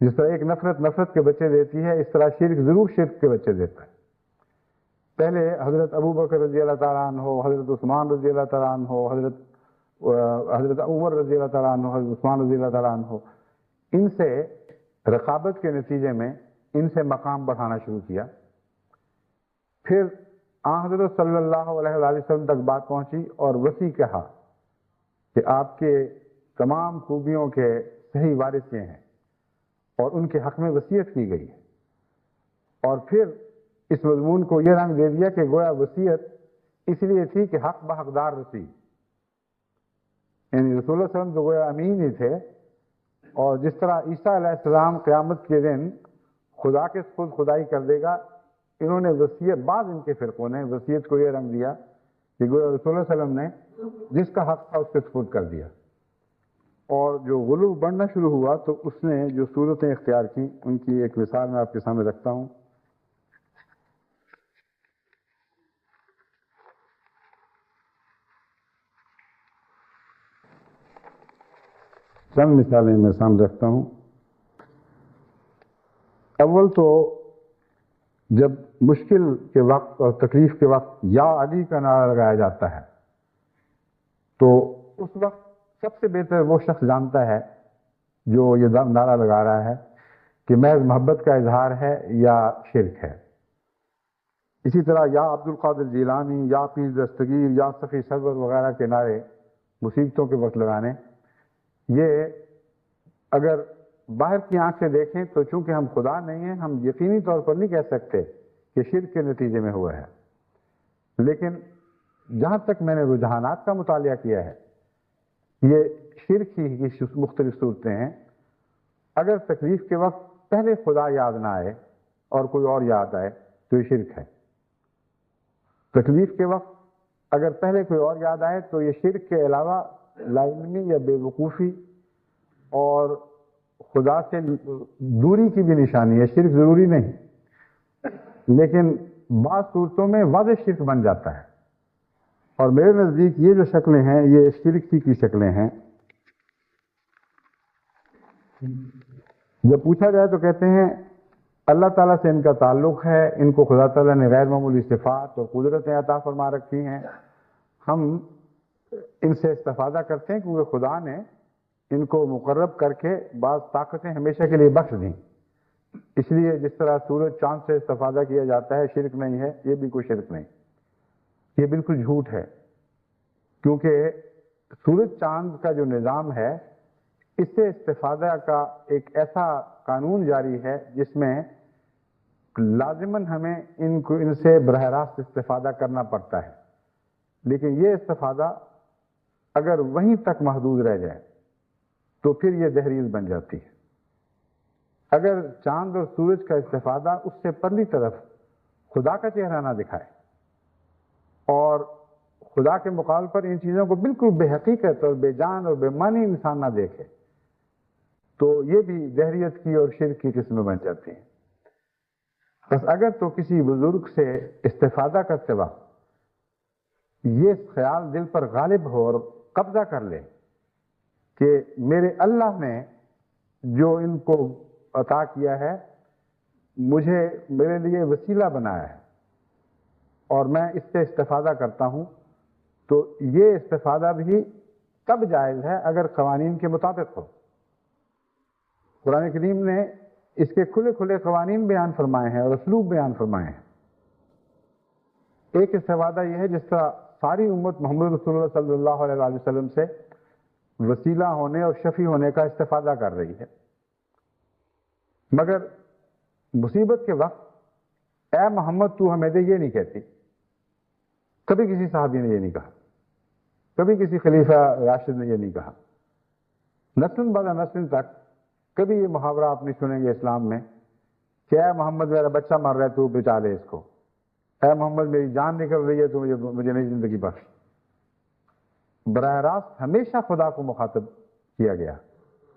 Speaker 3: جس طرح ایک نفرت کے بچے دیتی ہے، اس طرح شرک ضرور شرک کے بچے دیتا ہے۔ پہلے حضرت ابو بکر رضی اللہ تعالیٰ عنہ، حضرت عثمان رضی اللہ تعالیٰ عنہ، حضرت عمر رضی اللہ تعالیٰ عنہ، حضرت عثمان رضی اللہ تعالیٰ عنہ، ان سے رقابت کے نتیجے میں ان سے مقام بڑھانا شروع کیا۔ پھر حضرت صلی اللہ علیہ وآلہ وسلم تک بات پہنچی اور وسیع کہا کہ آپ کے تمام خوبیوں کے صحیح وارث یہ ہیں، اور ان کے حق میں وصیت کی گئی ہے، اور پھر اس مضمون کو یہ رنگ دے دیا کہ گویا وصیت اس لیے تھی کہ حق بحقدار رسی، یعنی رسول اللہ صلی اللہ علیہ وسلم تو گویا امین ہی تھے، اور جس طرح عیسیٰ علیہ السلام قیامت کے دن خدا کے سپرد خدائی کر دے گا، انہوں نے وصیت، بعض ان کے فرقوں نے وصیت کو یہ رنگ دیا کہ گویا رسول اللہ صلی اللہ علیہ وسلم نے جس کا حق تھا اس کے سپرد کر دیا، اور جو غلو بڑھنا شروع ہوا تو اس نے جو صورتیں اختیار کی ان کی ایک مثال میں آپ کے سامنے رکھتا ہوں۔ چند مثالیں میں سامنے رکھتا ہوں۔ اول تو جب مشکل کے وقت اور تکلیف کے وقت یا علی کا نعرہ لگایا جاتا ہے تو اس وقت سب سے بہتر وہ شخص جانتا ہے جو یہ نعرہ لگا رہا ہے کہ محض محبت کا اظہار ہے یا شرک ہے۔ اسی طرح یا عبد القادر جیلانی، یا پیر دستگیر، یا سخی سرور وغیرہ کے نعرے مصیبتوں کے وقت لگانے، یہ اگر باہر کی آنکھ سے دیکھیں تو چونکہ ہم خدا نہیں ہیں، ہم یقینی طور پر نہیں کہہ سکتے کہ شرک کے نتیجے میں ہوا ہے، لیکن جہاں تک میں نے رجحانات کا مطالعہ کیا ہے، یہ شرک ہی کی مختلف صورتیں ہیں۔ اگر تکلیف کے وقت پہلے خدا یاد نہ آئے اور کوئی اور یاد آئے تو یہ شرک ہے۔ تکلیف کے وقت اگر پہلے کوئی اور یاد آئے تو یہ شرک کے علاوہ لا علمی یا بے وقوفی اور خدا سے دوری کی بھی نشانی ہے۔ شرک ضروری نہیں، لیکن بعض صورتوں میں واضح شرک بن جاتا ہے، اور میرے نزدیک یہ جو شکلیں ہیں یہ شرک کی شکلیں ہیں۔ جب پوچھا جائے تو کہتے ہیں اللہ تعالیٰ سے ان کا تعلق ہے، ان کو خدا تعالیٰ نے غیر معمولی صفات اور قدرتیں عطا فرما رکھی ہیں، ہم ان سے استفادہ کرتے ہیں کیونکہ خدا نے ان کو مقرب کر کے بعض طاقتیں ہمیشہ کے لیے بخش دیں۔ اس لیے جس طرح سورج چاند سے استفادہ کیا جاتا ہے شرک نہیں ہے، یہ بھی کوئی شرک نہیں، یہ بالکل جھوٹ ہے، کیونکہ سورج چاند کا جو نظام ہے اس سے استفادہ کا ایک ایسا قانون جاری ہے جس میں لازماً ہمیں ان سے براہ راست استفادہ کرنا پڑتا ہے، لیکن یہ استفادہ اگر وہیں تک محدود رہ جائے تو پھر یہ دہریز بن جاتی ہے۔ اگر چاند اور سورج کا استفادہ اس سے پرلی طرف خدا کا چہرہ نہ دکھائے اور خدا کے مقابل پر ان چیزوں کو بالکل بے حقیقت اور بے جان اور بے معنی انسان نہ دیکھے تو یہ بھی دہریت کی اور شرک کی قسمیں بن جاتی ہیں۔ بس اگر تو کسی بزرگ سے استفادہ کرتے وقت یہ خیال دل پر غالب ہو اور قبضہ کر لے کہ میرے اللہ نے جو ان کو عطا کیا ہے مجھے میرے لیے وسیلہ بنایا ہے اور میں اس سے استفادہ کرتا ہوں، تو یہ استفادہ بھی تب جائز ہے اگر قوانین کے مطابق ہو۔ قرآن کریم نے اس کے کھلے کھلے قوانین بیان فرمائے ہیں اور اسلوب بیان فرمائے ہیں۔ ایک استفادہ یہ ہے جس طرح ساری امت محمد رسول اللہ صلی اللہ علیہ وسلم سے وسیلہ ہونے اور شفیع ہونے کا استفادہ کر رہی ہے، مگر مصیبت کے وقت اے محمد تو ہمیں دے یہ نہیں کہتی۔ کبھی کسی صحابی نے یہ نہیں کہا، کبھی کسی خلیفہ راشد نے یہ نہیں کہا، نسل بعد نسل تک کبھی یہ محاورہ آپ نہیں سنیں گے اسلام میں کہ اے محمد میرا بچہ مر رہا ہے تو بچا لے اس کو، اے محمد میری جان نکل رہی ہے تو مجھے نئی زندگی بخش۔ براہ راست ہمیشہ خدا کو مخاطب کیا گیا،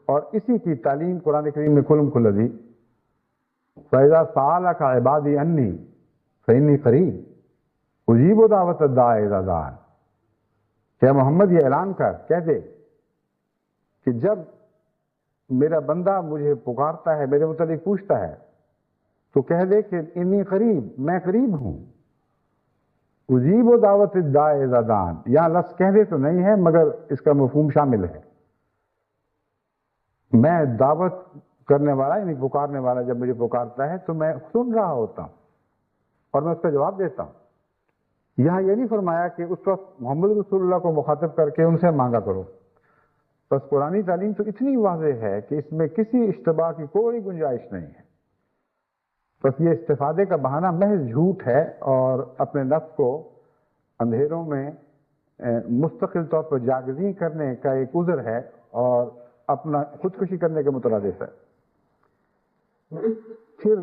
Speaker 3: اور اسی کی تعلیم قرآن کریم میں کھلم کھلا دی۔ فَإِذَا سَأَلَكَ عِبَادِي عَنِّي فَإِنِّي قَرِيبٌ أُجِيبُ دَعْوَةَ الدَّاعِ إِذَا دَعَانِ۔ کہ محمد یہ اعلان کر، کہہ دے کہ جب میرا بندہ مجھے پکارتا ہے، میرے متعلق پوچھتا ہے تو کہہ دے کہ انی قریب، میں قریب ہوں۔ اجیب و دعوت الداع اذا دعان، یہاں لفظ کہہ دے تو نہیں ہے مگر اس کا مفہوم شامل ہے۔ میں دعوت کرنے والا یعنی پکارنے والا جب مجھے پکارتا ہے تو میں سن رہا ہوتا ہوں اور میں اس کا جواب دیتا ہوں۔ یہاں یہ نہیں فرمایا کہ اس وقت محمد رسول اللہ کو مخاطب کر کے ان سے مانگا کرو۔ بس قرآنی تعلیم تو اتنی واضح ہے کہ اس میں کسی اشتباہ کی کوئی گنجائش نہیں ہے۔ بس یہ استفادے کا بہانہ محض جھوٹ ہے اور اپنے نفس کو اندھیروں میں مستقل طور پر جاگزیں کرنے کا ایک عذر ہے اور اپنا خودکشی کرنے کے مترادف ہے۔ پھر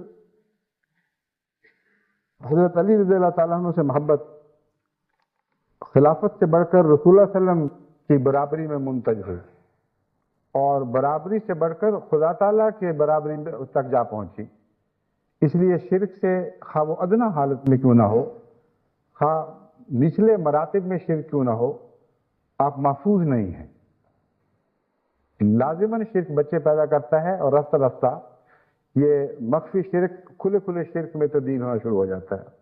Speaker 3: حضرت علی رضی اللہ تعالیٰ عنہ سے محبت خلافت سے بڑھ کر رسول اللہ صلی اللہ علیہ وسلم کی برابری میں منتج ہوئی، اور برابری سے بڑھ کر خدا تعالیٰ کے برابری تک جا پہنچی۔ اس لیے شرک سے خواہ وہ ادنا حالت میں کیوں نہ ہو، خواہ نچلے مراتب میں شرک کیوں نہ ہو، آپ محفوظ نہیں ہیں۔ لازماً شرک بچے پیدا کرتا ہے اور رفتہ رفتہ یہ مخفی شرک کھلے کھلے شرک میں تبدیل ہونا شروع ہو جاتا ہے۔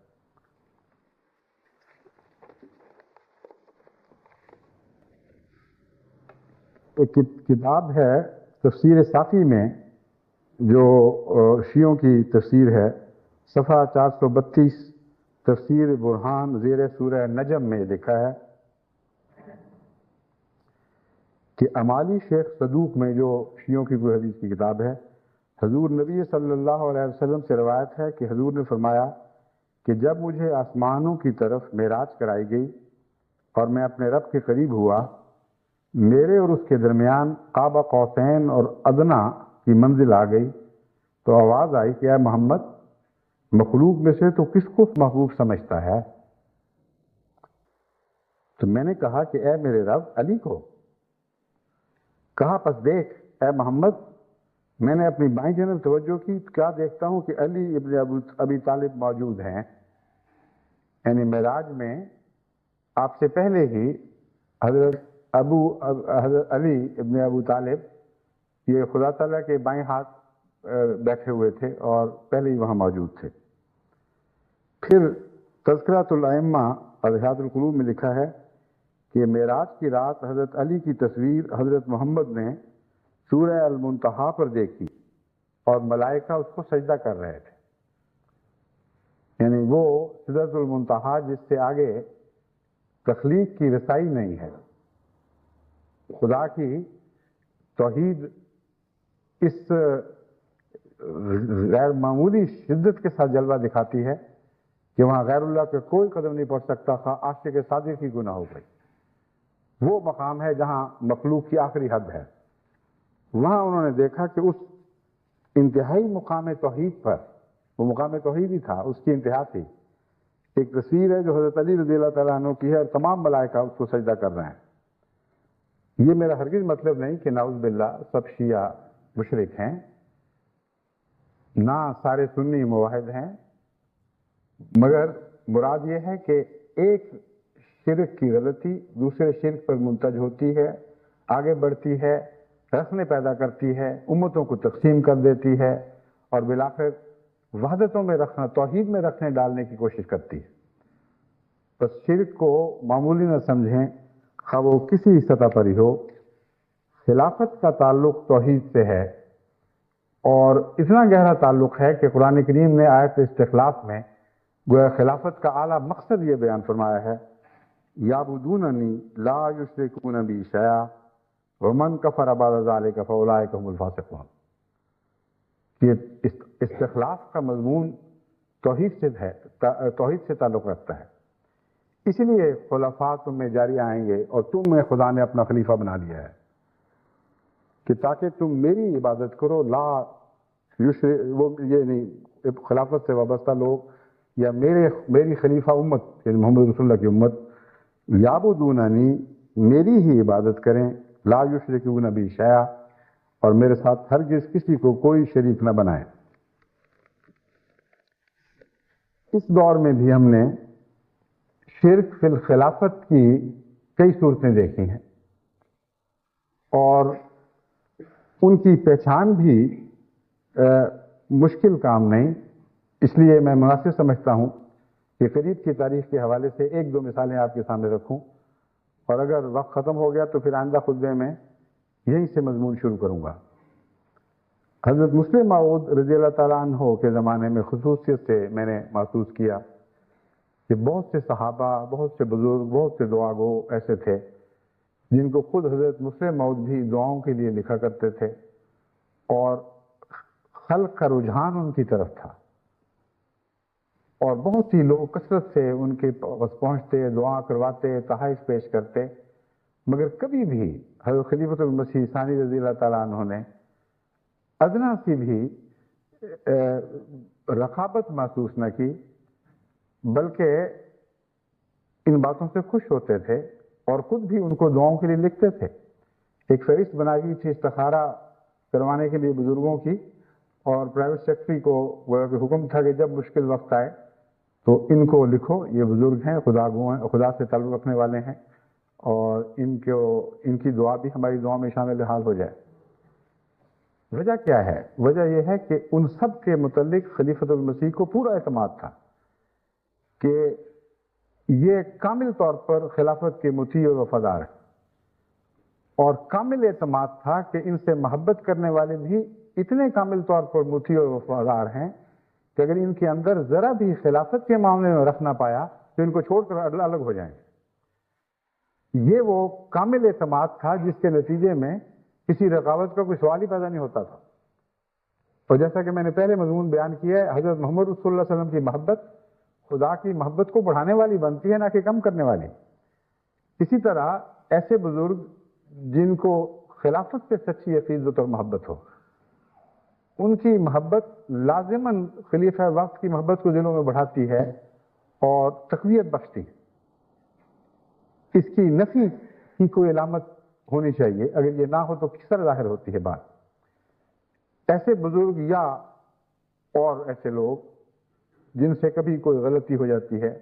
Speaker 3: ایک کتاب ہے تفسیر صافی میں جو شیعوں کی تفسیر ہے، صفحہ 432 تفسیر برہان زیر سورہ نجم میں لکھا ہے کہ امالی شیخ صدوق میں جو شیعوں کی کوئی حدیث کی کتاب ہے، حضور نبی صلی اللہ علیہ وسلم سے روایت ہے کہ حضور نے فرمایا کہ جب مجھے آسمانوں کی طرف معراج کرائی گئی اور میں اپنے رب کے قریب ہوا، میرے اور اس کے درمیان قاب قوسین اور ادنا کی منزل آ گئی تو آواز آئی کہ اے محمد، مخلوق میں سے تو کس کو محبوب سمجھتا ہے؟ تو میں نے کہا کہ اے میرے رب، علی کو۔ کہا پس دیکھ اے محمد، میں نے اپنی بائیں جانب توجہ کی، کیا دیکھتا ہوں کہ علی ابن ابی طالب موجود ہیں۔ یعنی معراج میں آپ سے پہلے ہی حضرت علی ابن ابو طالب یہ خدا تعالیٰ کے بائیں ہاتھ بیٹھے ہوئے تھے اور پہلے ہی وہاں موجود تھے۔ پھر تذکرۃ الائمہ اور ارشاد القلوب میں لکھا ہے کہ معراج کی رات حضرت علی کی تصویر حضرت محمد نے سورہ المنتہا پر دیکھی اور ملائکہ اس کو سجدہ کر رہے تھے۔ یعنی وہ سدرۃ المنتہا جس سے آگے تخلیق کی رسائی نہیں ہے۔ خدا کی توحید اس غیر معمولی شدت کے ساتھ جلوہ دکھاتی ہے کہ وہاں غیر اللہ پہ کوئی قدم نہیں پڑ سکتا، خواہ عاشق صادق ہی گناہ ہو گئی۔ وہ مقام ہے جہاں مخلوق کی آخری حد ہے۔ وہاں انہوں نے دیکھا کہ اس انتہائی مقام توحید پر، وہ مقام توحید ہی تھا، اس کی انتہا تھی۔ ایک تصویر ہے جو حضرت علی رضی اللہ تعالیٰ عنہ کی ہے اور تمام ملائکہ اس کو سجدہ کر رہے ہیں۔ یہ میرا ہرگز مطلب نہیں کہ نعوذ باللہ سب شیعہ مشرک ہیں، نہ سارے سنی موحد ہیں، مگر مراد یہ ہے کہ ایک شرک کی غلطی دوسرے شرک پر منتج ہوتی ہے، آگے بڑھتی ہے، رسمیں پیدا کرتی ہے، امتوں کو تقسیم کر دیتی ہے اور بالآخر وحدتوں میں رکھنا، توحید میں رکھنے ڈالنے کی کوشش کرتی ہے۔ بس شرک کو معمولی نہ سمجھیں، خواہ وہ کسی سطح پر ہی ہو۔ خلافت کا تعلق توحید سے ہے اور اتنا گہرا تعلق ہے کہ قرآن کریم نے آیت استخلاف میں گویا خلافت کا اعلیٰ مقصد یہ بیان فرمایا ہے، یعبدوننی لا یشرکون بی شیئا ومن کفر بعد ذلک فاولئک هم الفاسقون۔ یہ استخلاف کا مضمون توحید سے ہے، توحید سے تعلق رکھتا ہے۔ اسی لیے خلفاء تم میں جاری آئیں گے اور تم میں خدا نے اپنا خلیفہ بنا لیا ہے کہ تاکہ تم میری عبادت کرو، لا وہ یہ نہیں خلافت سے وابستہ لوگ یا میری خلیفہ امت یعنی محمد رسول اللہ کی امت یعبدوننی میری ہی عبادت کریں، لا یشرکون بی شیئا اور میرے ساتھ ہرگز کسی کو کوئی شریک نہ بنائیں۔ اس دور میں بھی ہم نے شرک فی الخلافت کی کئی صورتیں دیکھی ہیں اور ان کی پہچان بھی مشکل کام نہیں، اس لیے میں مناسب سمجھتا ہوں کہ قریب کی تاریخ کے حوالے سے ایک دو مثالیں آپ کے سامنے رکھوں، اور اگر وقت ختم ہو گیا تو پھر آئندہ خطبے میں یہیں سے مضمون شروع کروں گا۔ حضرت مسلم موعود رضی اللہ تعالیٰ عنہ کے زمانے میں خصوصیت سے میں نے محسوس کیا کہ بہت سے صحابہ، بہت سے بزرگ، بہت سے دعا گو ایسے تھے جن کو خود حضرت مسلم موعود بھی دعاؤں کے لیے لکھا کرتے تھے اور خلق کا رجحان ان کی طرف تھا، اور بہت ہی لوگ کثرت سے ان کے پاس پہنچتے، دعا کرواتے، تحائف پیش کرتے، مگر کبھی بھی حضرت خلیفۃ المسیح ثانی رضی اللہ تعالیٰ عنہ نے ادنا سی بھی رقابت محسوس نہ کی، بلکہ ان باتوں سے خوش ہوتے تھے اور خود بھی ان کو دعاؤں کے لیے لکھتے تھے۔ ایک فہرست بنائی گئی تھی استخارہ کروانے کے لیے بزرگوں کی، اور پرائیویٹ سیکرٹری کو حکم تھا کہ جب مشکل وقت آئے تو ان کو لکھو، یہ بزرگ ہیں، خدا سے تعلق رکھنے والے ہیں، اور ان کی دعا بھی ہماری دعا میں شامل حال ہو جائے۔ وجہ کیا ہے؟ وجہ یہ ہے کہ ان سب کے متعلق خلیفۃ المسیح کو پورا اعتماد تھا کہ یہ کامل طور پر خلافت کے مطیع و وفادار ہیں، اور کامل اعتماد تھا کہ ان سے محبت کرنے والے بھی اتنے کامل طور پر مطیع و وفادار ہیں کہ اگر ان کے اندر ذرا بھی خلافت کے معاملے میں رکھ نہ پایا تو ان کو چھوڑ کر الگ ہو جائیں گے۔ یہ وہ کامل اعتماد تھا جس کے نتیجے میں کسی رقابت کا کوئی سوال ہی پیدا نہیں ہوتا تھا۔ اور جیسا کہ میں نے پہلے مضمون بیان کیا ہے، حضرت محمد رسول اللہ صلی اللہ علیہ وسلم کی محبت خدا کی محبت کو بڑھانے والی بنتی ہے، نہ کہ کم کرنے والی۔ اسی طرح ایسے بزرگ جن کو خلافت پہ سچی عقیدت اور محبت ہو، ان کی محبت لازماً خلیفہ وقت کی محبت کو دلوں میں بڑھاتی ہے اور تقویت بخشتی ہے۔ اس کی نفی کی کوئی علامت ہونی چاہیے، اگر یہ نہ ہو تو کس طرح ظاہر ہوتی ہے بات؟ ایسے بزرگ یا اور ایسے لوگ جن سے کبھی کوئی غلطی ہو جاتی ہے،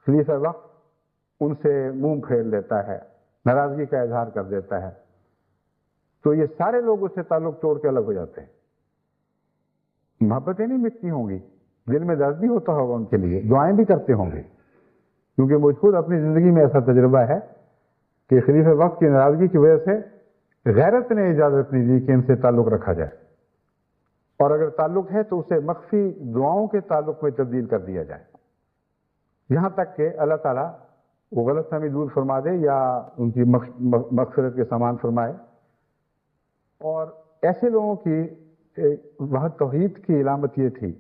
Speaker 3: خلیفہ وقت ان سے منہ پھیر لیتا ہے، ناراضگی کا اظہار کر دیتا ہے، تو یہ سارے لوگ اس سے تعلق توڑ کے الگ ہو جاتے ہیں۔ محبتیں نہیں مٹتی ہوں گی، دل میں درد بھی ہوتا ہوگا ان کے لیے، دعائیں بھی کرتے ہوں گے، کیونکہ مجھ خود اپنی زندگی میں ایسا تجربہ ہے کہ خلیفہ وقت کی ناراضگی کی وجہ سے غیرت نے اجازت نہیں دی کہ ان سے تعلق رکھا جائے، اور اگر تعلق ہے تو اسے مخفی دعاؤں کے تعلق میں تبدیل کر دیا جائے، یہاں تک کہ اللہ تعالیٰ وہ غلط فہمی دور فرما دے یا ان کی مغفرت کے سامان فرمائے۔ اور ایسے لوگوں کی وحدت توحید کی علامت یہ تھی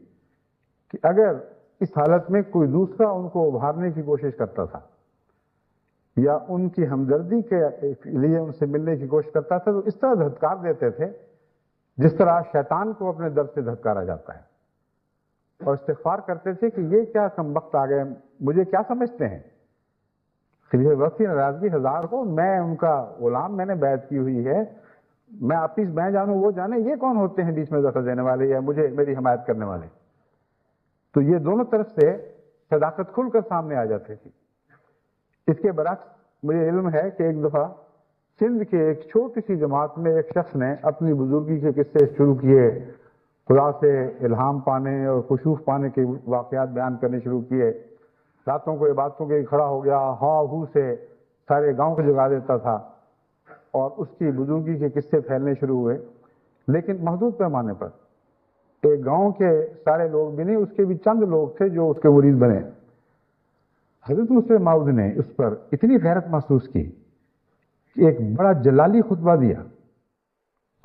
Speaker 3: کہ اگر اس حالت میں کوئی دوسرا ان کو ابھارنے کی کوشش کرتا تھا یا ان کی ہمدردی کے لیے ان سے ملنے کی کوشش کرتا تھا تو اس طرح دھتکار دیتے تھے جس طرح شیطان کو اپنے در سے دھتکارا جاتا ہے، اور استغفار کرتے تھے کہ یہ کیا کم وقت آ گئے، مجھے کیا سمجھتے ہیں، خلیفہ وقت کی ناراضگی ہزار ہو، میں ان کا غلام، میں نے بیعت کی ہوئی ہے، میں آپس میں جانوں وہ جانے، یہ کون ہوتے ہیں بیچ میں دخل دینے والے یا مجھے میری حمایت کرنے والے؟ تو یہ دونوں طرف سے صداقت کھل کر سامنے آ جاتے تھی۔ اس کے برعکس مجھے علم ہے کہ ایک دفعہ سندھ کے ایک چھوٹی سی جماعت میں ایک شخص نے اپنی بزرگی کے قصے شروع کیے، خدا سے الہام پانے اور کشوف پانے کے واقعات بیان کرنے شروع کیے، راتوں کو عبادتوں کے کھڑا ہو گیا، ہاں ہو سے سارے گاؤں کو جگا دیتا تھا، اور اس کی بزرگی کے قصے پھیلنے شروع ہوئے، لیکن محدود پیمانے پر۔ ایک گاؤں کے سارے لوگ بھی نہیں، اس کے بھی چند لوگ تھے جو اس کے مرید بنے۔ حضرت مسلم موعود نے اس پر اتنی غیرت محسوس کی کہ ایک بڑا جلالی خطبہ دیا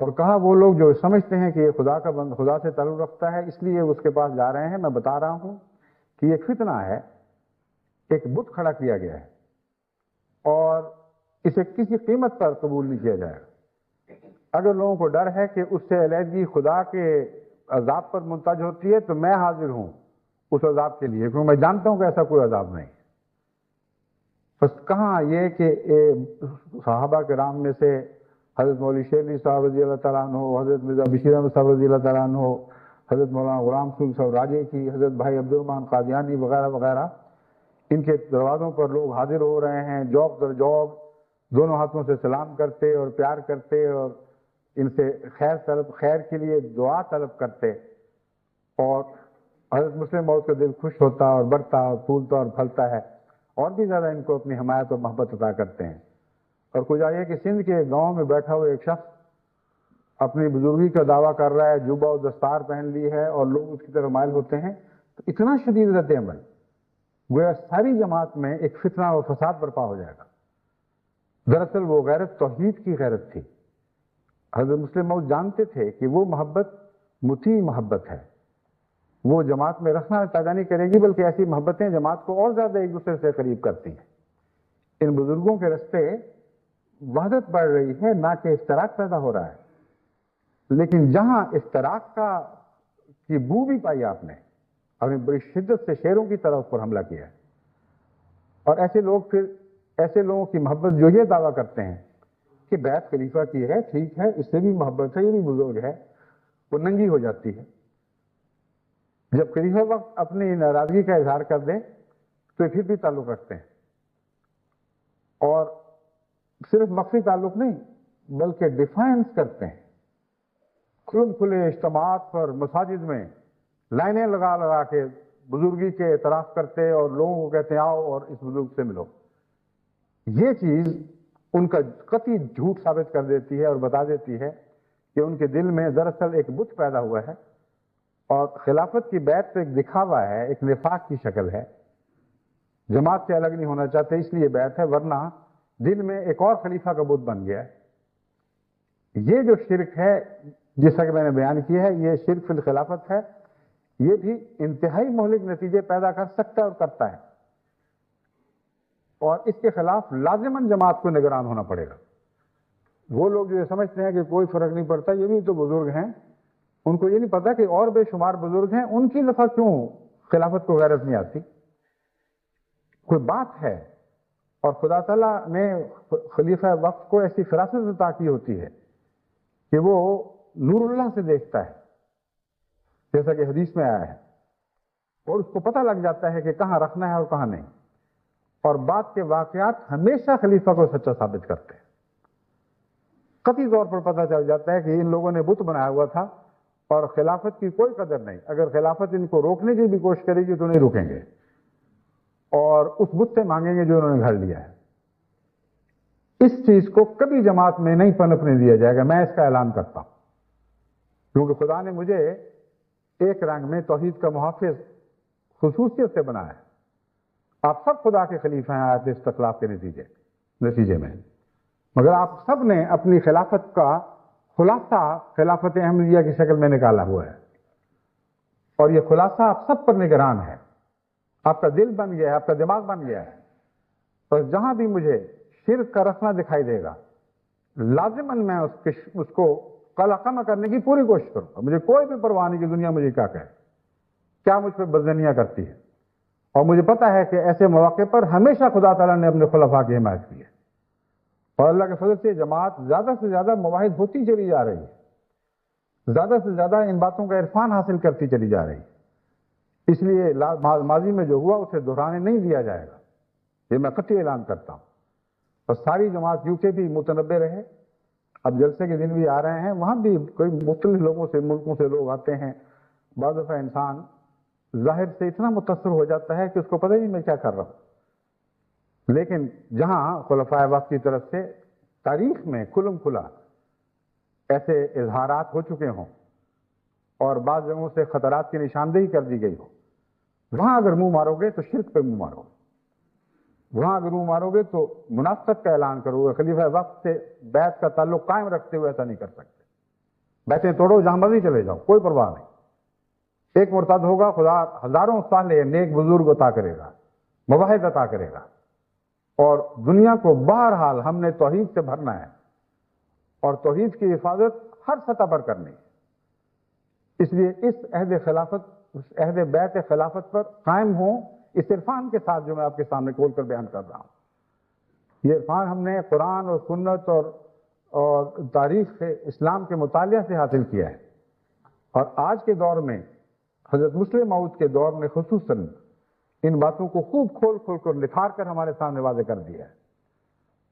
Speaker 3: اور کہا وہ لوگ جو سمجھتے ہیں کہ یہ خدا کا بند خدا سے تعلق رکھتا ہے اس لیے اس کے پاس جا رہے ہیں، میں بتا رہا ہوں کہ یہ فتنہ ہے، ایک بت کھڑا کیا گیا ہے اور اسے کسی قیمت پر قبول نہیں کیا جائے گا۔ اگر لوگوں کو ڈر ہے کہ اس سے علیحدگی خدا کے عذاب پر منتج ہوتی ہے تو میں حاضر ہوں اس عذاب کے لیے، کیونکہ میں جانتا ہوں کہ ایسا کوئی عذاب نہیں۔ بس کہاں یہ کہ صحابہ کرام میں سے حضرت مولوی شیرنی صاحب رضی اللہ تعالیٰ عنہ، حضرت مرزا بشیر احمد صاحب رضی اللہ تعالیٰ عنہ، حضرت مولانا غلام رسول صاحب راجے کی، حضرت بھائی عبد الرحمن قادیانی وغیرہ وغیرہ، ان کے دروازوں پر لوگ حاضر ہو رہے ہیں، جوب در جوب دونوں ہاتھوں سے سلام کرتے اور پیار کرتے اور ان سے خیر کے لیے دعا طلب کرتے، اور حضرت مسلم موعود کا دل خوش ہوتا اور بڑھتا اور پھولتا اور پھلتا ہے، اور بھی زیادہ ان کو اپنی حمایت اور محبت عطا کرتے ہیں۔ اور کچھ آئیے کہ سندھ کے گاؤں میں بیٹھا ہوا ایک شخص اپنی بزرگی کا دعویٰ کر رہا ہے، جوبہ و دستار پہن لی ہے، اور لوگ اس کی طرف مائل ہوتے ہیں، تو اتنا شدید رد عمل گویا ساری جماعت میں ایک فتنہ اور فساد برپا ہو جائے گا۔ دراصل وہ غیرت توحید کی غیرت تھی۔ حضرت مسلم موعود جانتے تھے کہ وہ محبت مطیع محبت ہے، وہ جماعت میں رکھنا پیدا نہیں کرے گی، بلکہ ایسی محبتیں جماعت کو اور زیادہ ایک دوسرے سے قریب کرتی ہیں۔ ان بزرگوں کے رستے وحدت بڑھ رہی ہے، نہ کہ اشتراک پیدا ہو رہا ہے، لیکن جہاں اشتراک کی بو بھی پائی آپ نے، اپنی بڑی شدت سے شیروں کی طرف پر حملہ کیا ہے۔ اور ایسے لوگوں کی محبت جو یہ دعویٰ کرتے ہیں کہ بیعت خلیفہ کی ہے، ٹھیک ہے، اس سے بھی محبت ہے، یہ بھی بزرگ ہے، وہ ننگی ہو جاتی ہے۔ جب خلیفہ وقت اپنی ناراضگی کا اظہار کر دیں تو پھر بھی تعلق رکھتے ہیں، اور صرف مخفی تعلق نہیں بلکہ ڈیفائنس کرتے ہیں، کھلے اجتماعات پر مساجد میں لائنیں لگا لگا کے بزرگی کے اعتراف کرتے اور لوگوں کو کہتے ہیں آؤ اور اس بزرگ سے ملو۔ یہ چیز ان کا قطعی جھوٹ ثابت کر دیتی ہے اور بتا دیتی ہے کہ ان کے دل میں دراصل ایک بت پیدا ہوا ہے، اور خلافت کی بیعت تو ایک دکھاوا ہے، ایک نفاق کی شکل ہے، جماعت سے الگ نہیں ہونا چاہتے اس لیے بیعت ہے، ورنہ دل میں ایک اور خلیفہ کا بت بن گیا ہے۔ یہ جو شرک ہے جیسا کہ میں نے بیان کیا ہے، یہ شرک فی الخلافت ہے، یہ بھی انتہائی مہلک نتیجے پیدا کر سکتا ہے اور کرتا ہے، اور اس کے خلاف لازماً جماعت کو نگران ہونا پڑے گا۔ وہ لوگ جو یہ سمجھتے ہیں کہ کوئی فرق نہیں پڑتا، یہ بھی تو بزرگ ہیں، ان کو یہ نہیں پتا کہ اور بے شمار بزرگ ہیں، ان کی دفعہ کیوں خلافت کو غیرت نہیں آتی؟ کوئی بات ہے، اور خدا تعالیٰ نے خلیفہ وقت کو ایسی فراست عطا کی ہوتی ہے کہ وہ نور اللہ سے دیکھتا ہے، جیسا کہ حدیث میں آیا ہے، اور اس کو پتہ لگ جاتا ہے کہ کہاں رکھنا ہے اور کہاں نہیں، اور بعد کے واقعات ہمیشہ خلیفہ کو سچا ثابت کرتے ہیں۔ قطعی طور پر پتہ چل جاتا ہے کہ ان لوگوں نے بت بنایا ہوا تھا اور خلافت کی کوئی قدر نہیں، اگر خلافت ان کو روکنے کی بھی کوشش کرے گی تو نہیں رکیں گے، اور اس بت سے مانگیں گے جو انہوں نے گھڑ لیا ہے۔ اس چیز کو کبھی جماعت میں نہیں پنپنے دیا جائے گا، میں اس کا اعلان کرتا ہوں، کیونکہ خدا نے مجھے ایک رنگ میں توحید کا محافظ خصوصیت سے بنایا ہے۔ آپ سب خدا کے خلیفہ ہیں آیت استخلاف کے نتیجے میں، مگر آپ سب نے اپنی خلافت کا خلاصہ خلافت احمدیہ کی شکل میں نکالا ہوا ہے، اور یہ خلاصہ آپ سب پر نگران ہے، آپ کا دل بن گیا ہے، آپ کا دماغ بن گیا ہے، اور جہاں بھی مجھے شرک کا رسنا دکھائی دے گا لازماً میں اس کو قلقمہ کرنے کی پوری کوشش کروں گا۔ مجھے کوئی بھی پرواہ نہیں کہ دنیا مجھے کیا کہے، کیا مجھ پہ بدظنیاں کرتی ہے، اور مجھے پتا ہے کہ ایسے مواقع پر ہمیشہ خدا تعالیٰ نے اپنے خلفاء کی حمایت کی ہے، اور اللہ کے فضل سے جماعت زیادہ سے زیادہ مواحد ہوتی چلی جا رہی ہے، زیادہ سے زیادہ ان باتوں کا عرفان حاصل کرتی چلی جا رہی ہے، اس لیے ماضی میں جو ہوا اسے دہرانے نہیں دیا جائے گا، یہ میں قطعی اعلان کرتا ہوں۔ اور ساری جماعت یو کے بھی متنبع رہے، اب جلسے کے دن بھی آ رہے ہیں، وہاں بھی کوئی مختلف لوگوں سے ملکوں سے لوگ آتے ہیں، بعض دفعہ انسان ظاہر سے اتنا متاثر ہو جاتا ہے کہ اس کو پتہ ہی نہیں میں کیا کر رہا ہوں، لیکن جہاں خلفائے وقت کی طرف سے تاریخ میں کھلم کھلا ایسے اظہارات ہو چکے ہوں اور بعض جگہوں سے خطرات کی نشاندہی کر دی گئی ہو، وہاں اگر منہ مارو گے تو شرک پہ منہ مارو گے، وہاں اگر منہ مارو گے تو منافقت کا اعلان کرو گے۔ خلیفہ وقت سے بیعت کا تعلق قائم رکھتے ہوئے ایسا نہیں کر سکتے، بیعتیں توڑو جہاں مرضی چلے جاؤ، کوئی پرواہ نہیں، ایک مرتد ہوگا خدا ہزاروں صالح نیک بزرگ عطا کرے گا، مواحد عطا کرے گا، اور دنیا کو بہرحال ہم نے توحید سے بھرنا ہے، اور توحید کی حفاظت ہر سطح پر کرنی ہے۔ اس لیے اس عہد بیعت خلافت پر قائم ہوں، اس عرفان کے ساتھ جو میں آپ کے سامنے کھول کر بیان کر رہا ہوں۔ یہ عرفان ہم نے قرآن اور سنت اور تاریخ سے اسلام کے مطالعہ سے حاصل کیا ہے، اور آج کے دور میں حضرت مسلم موعود کے دور میں خصوصاً ان باتوں کو خوب کھول کر نکھار کر ہمارے سامنے واضح کر دیا ہے۔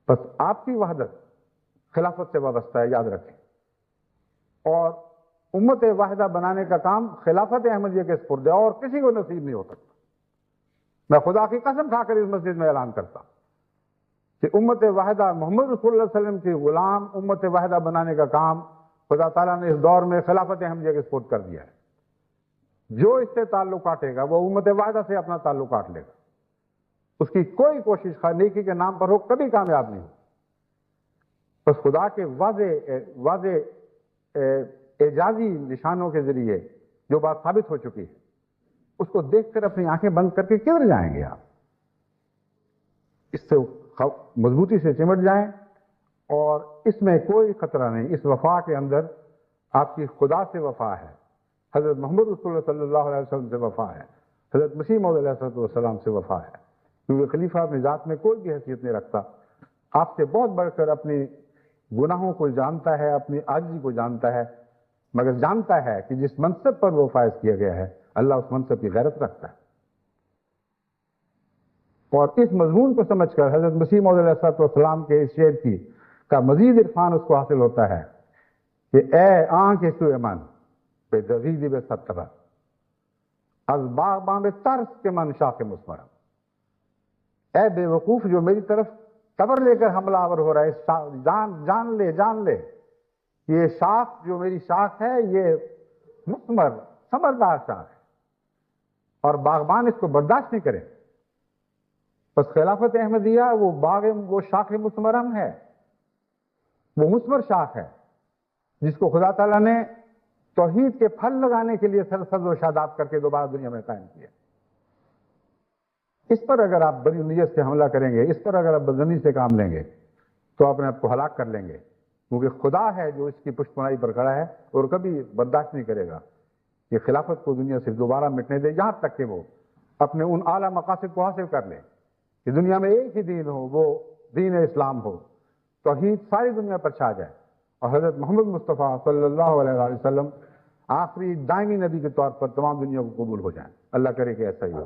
Speaker 3: بس آپ کی وحدت خلافت سے وابستہ ہے، یاد رکھیں، اور امت واحدہ بنانے کا کام خلافت احمدیہ کے سپرد ہے، اور کسی کو نصیب نہیں ہو سکتا۔ میں خدا کی قسم کھا کر اس مسجد میں اعلان کرتا ہوں کہ امت واحدہ محمد رسول اللہ صلی اللہ علیہ وسلم کی غلام امت واحدہ بنانے کا کام خدا تعالیٰ نے اس دور میں خلافت احمدیہ کے سپرد کر دیا ہے۔ جو اس سے تعلق کاٹے گا وہ امت واحدہ سے اپنا تعلق کاٹ لے گا، اس کی کوئی کوشش خواہ نیکی کے نام پر ہو کبھی کامیاب نہیں ہو۔ بس خدا کے واضح اعجازی نشانوں کے ذریعے جو بات ثابت ہو چکی ہے اس کو دیکھ کر اپنی آنکھیں بند کر کے کدھر جائیں گے آپ؟ اس سے مضبوطی سے چمٹ جائیں، اور اس میں کوئی خطرہ نہیں، اس وفا کے اندر آپ کی خدا سے وفا ہے، حضرت محمد رسول اللہ صلی اللہ علیہ وسلم سے وفا ہے، حضرت مسیح موعود علیہ السلام سے وفا ہے، کیونکہ خلیفہ اپنی ذات میں کوئی بھی حیثیت نہیں رکھتا، آپ سے بہت بڑھ کر اپنی گناہوں کو جانتا ہے، اپنی عاجزی کو جانتا ہے، مگر جانتا ہے کہ جس منصب پر وہ فائز کیا گیا ہے اللہ اس منصب کی غیرت رکھتا ہے، اور اس مضمون کو سمجھ کر حضرت مسیح موعود علیہ السلام کے اس شعر کا مزید عرفان اس کو حاصل ہوتا ہے کہ اے آنکھ سوئے من بے دویدی بے سترہ از باغبان بے ترس کے من شاخ مسمرم، اے بے وقوف جو میری طرف قبر لے کر حملہ آور ہو رہا ہے، جان لے یہ شاخ جو میری شاخ ہے یہ مسمر ثمردار شاخ ہے اور باغبان اس کو برداشت نہیں کرے. بس خلافت احمدیہ وہ باغ، وہ شاخ مثمرم ہے، وہ مثمر شاخ ہے جس کو خدا تعالیٰ نے توحید کے پھل لگانے کے لیے سرسبز و شاداب کر کے دوبارہ دنیا میں قائم کیا. اس پر اگر آپ بری نیت سے حملہ کریں گے، اس پر اگر آپ بدنی سے کام لیں گے تو اپنے آپ کو ہلاک کر لیں گے، کیونکہ خدا ہے جو اس کی پشت پناہی پر کھڑا ہے اور کبھی برداشت نہیں کرے گا کہ خلافت کو دنیا سے دوبارہ مٹنے دے، یہاں تک کہ وہ اپنے ان اعلیٰ مقاصد کو حاصل کر لے کہ دنیا میں ایک ہی دین ہو، وہ دین اسلام ہو، توحید ساری دنیا پر چھا جائے اور حضرت محمد مصطفیٰ صلی اللہ علیہ وآلہ وسلم آخری دائمی نبی کے طور پر تمام دنیا کو قبول ہو جائیں. اللہ کرے کہ ایسا ہی ہو.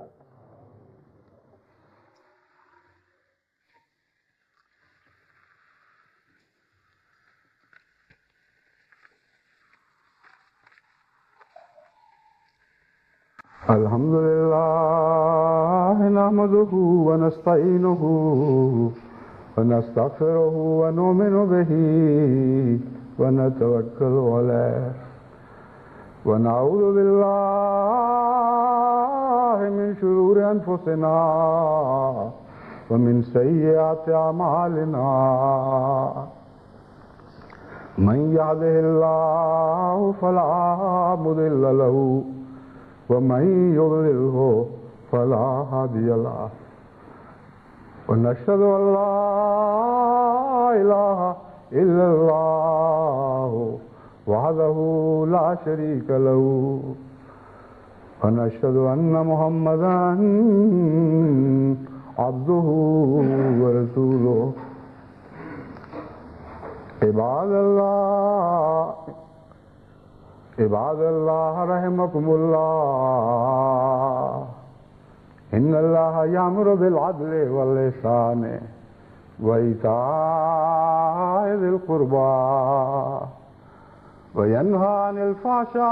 Speaker 3: الحمد لله نحمده ونستعينه ونستغفره ونؤمن به ونتوكل عليه ونعوذ بالله من شرور أنفسنا ومن سيئات أعمالنا من يهده الله فلا مضل له ومن يضلله فلا هادي له ونشهد أن لا إله إلا الله وحده لا شريك له ونشهد أن محمدا عبده ورسوله. عباد الله رحمكم الله إن الله يأمر بالعدل والإحسان وإيتاء ذي القربى وينهى عن الفحشاء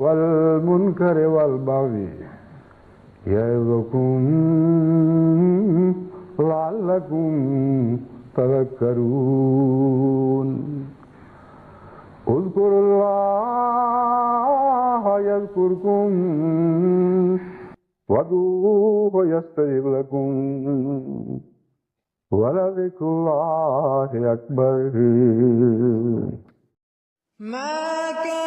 Speaker 3: والمنكر والبغي يعظكم لعلكم تذكرون. اذكروا الله يذكركم وادعوه يستجب لكم ولذكر الله أكبر.
Speaker 5: ما كان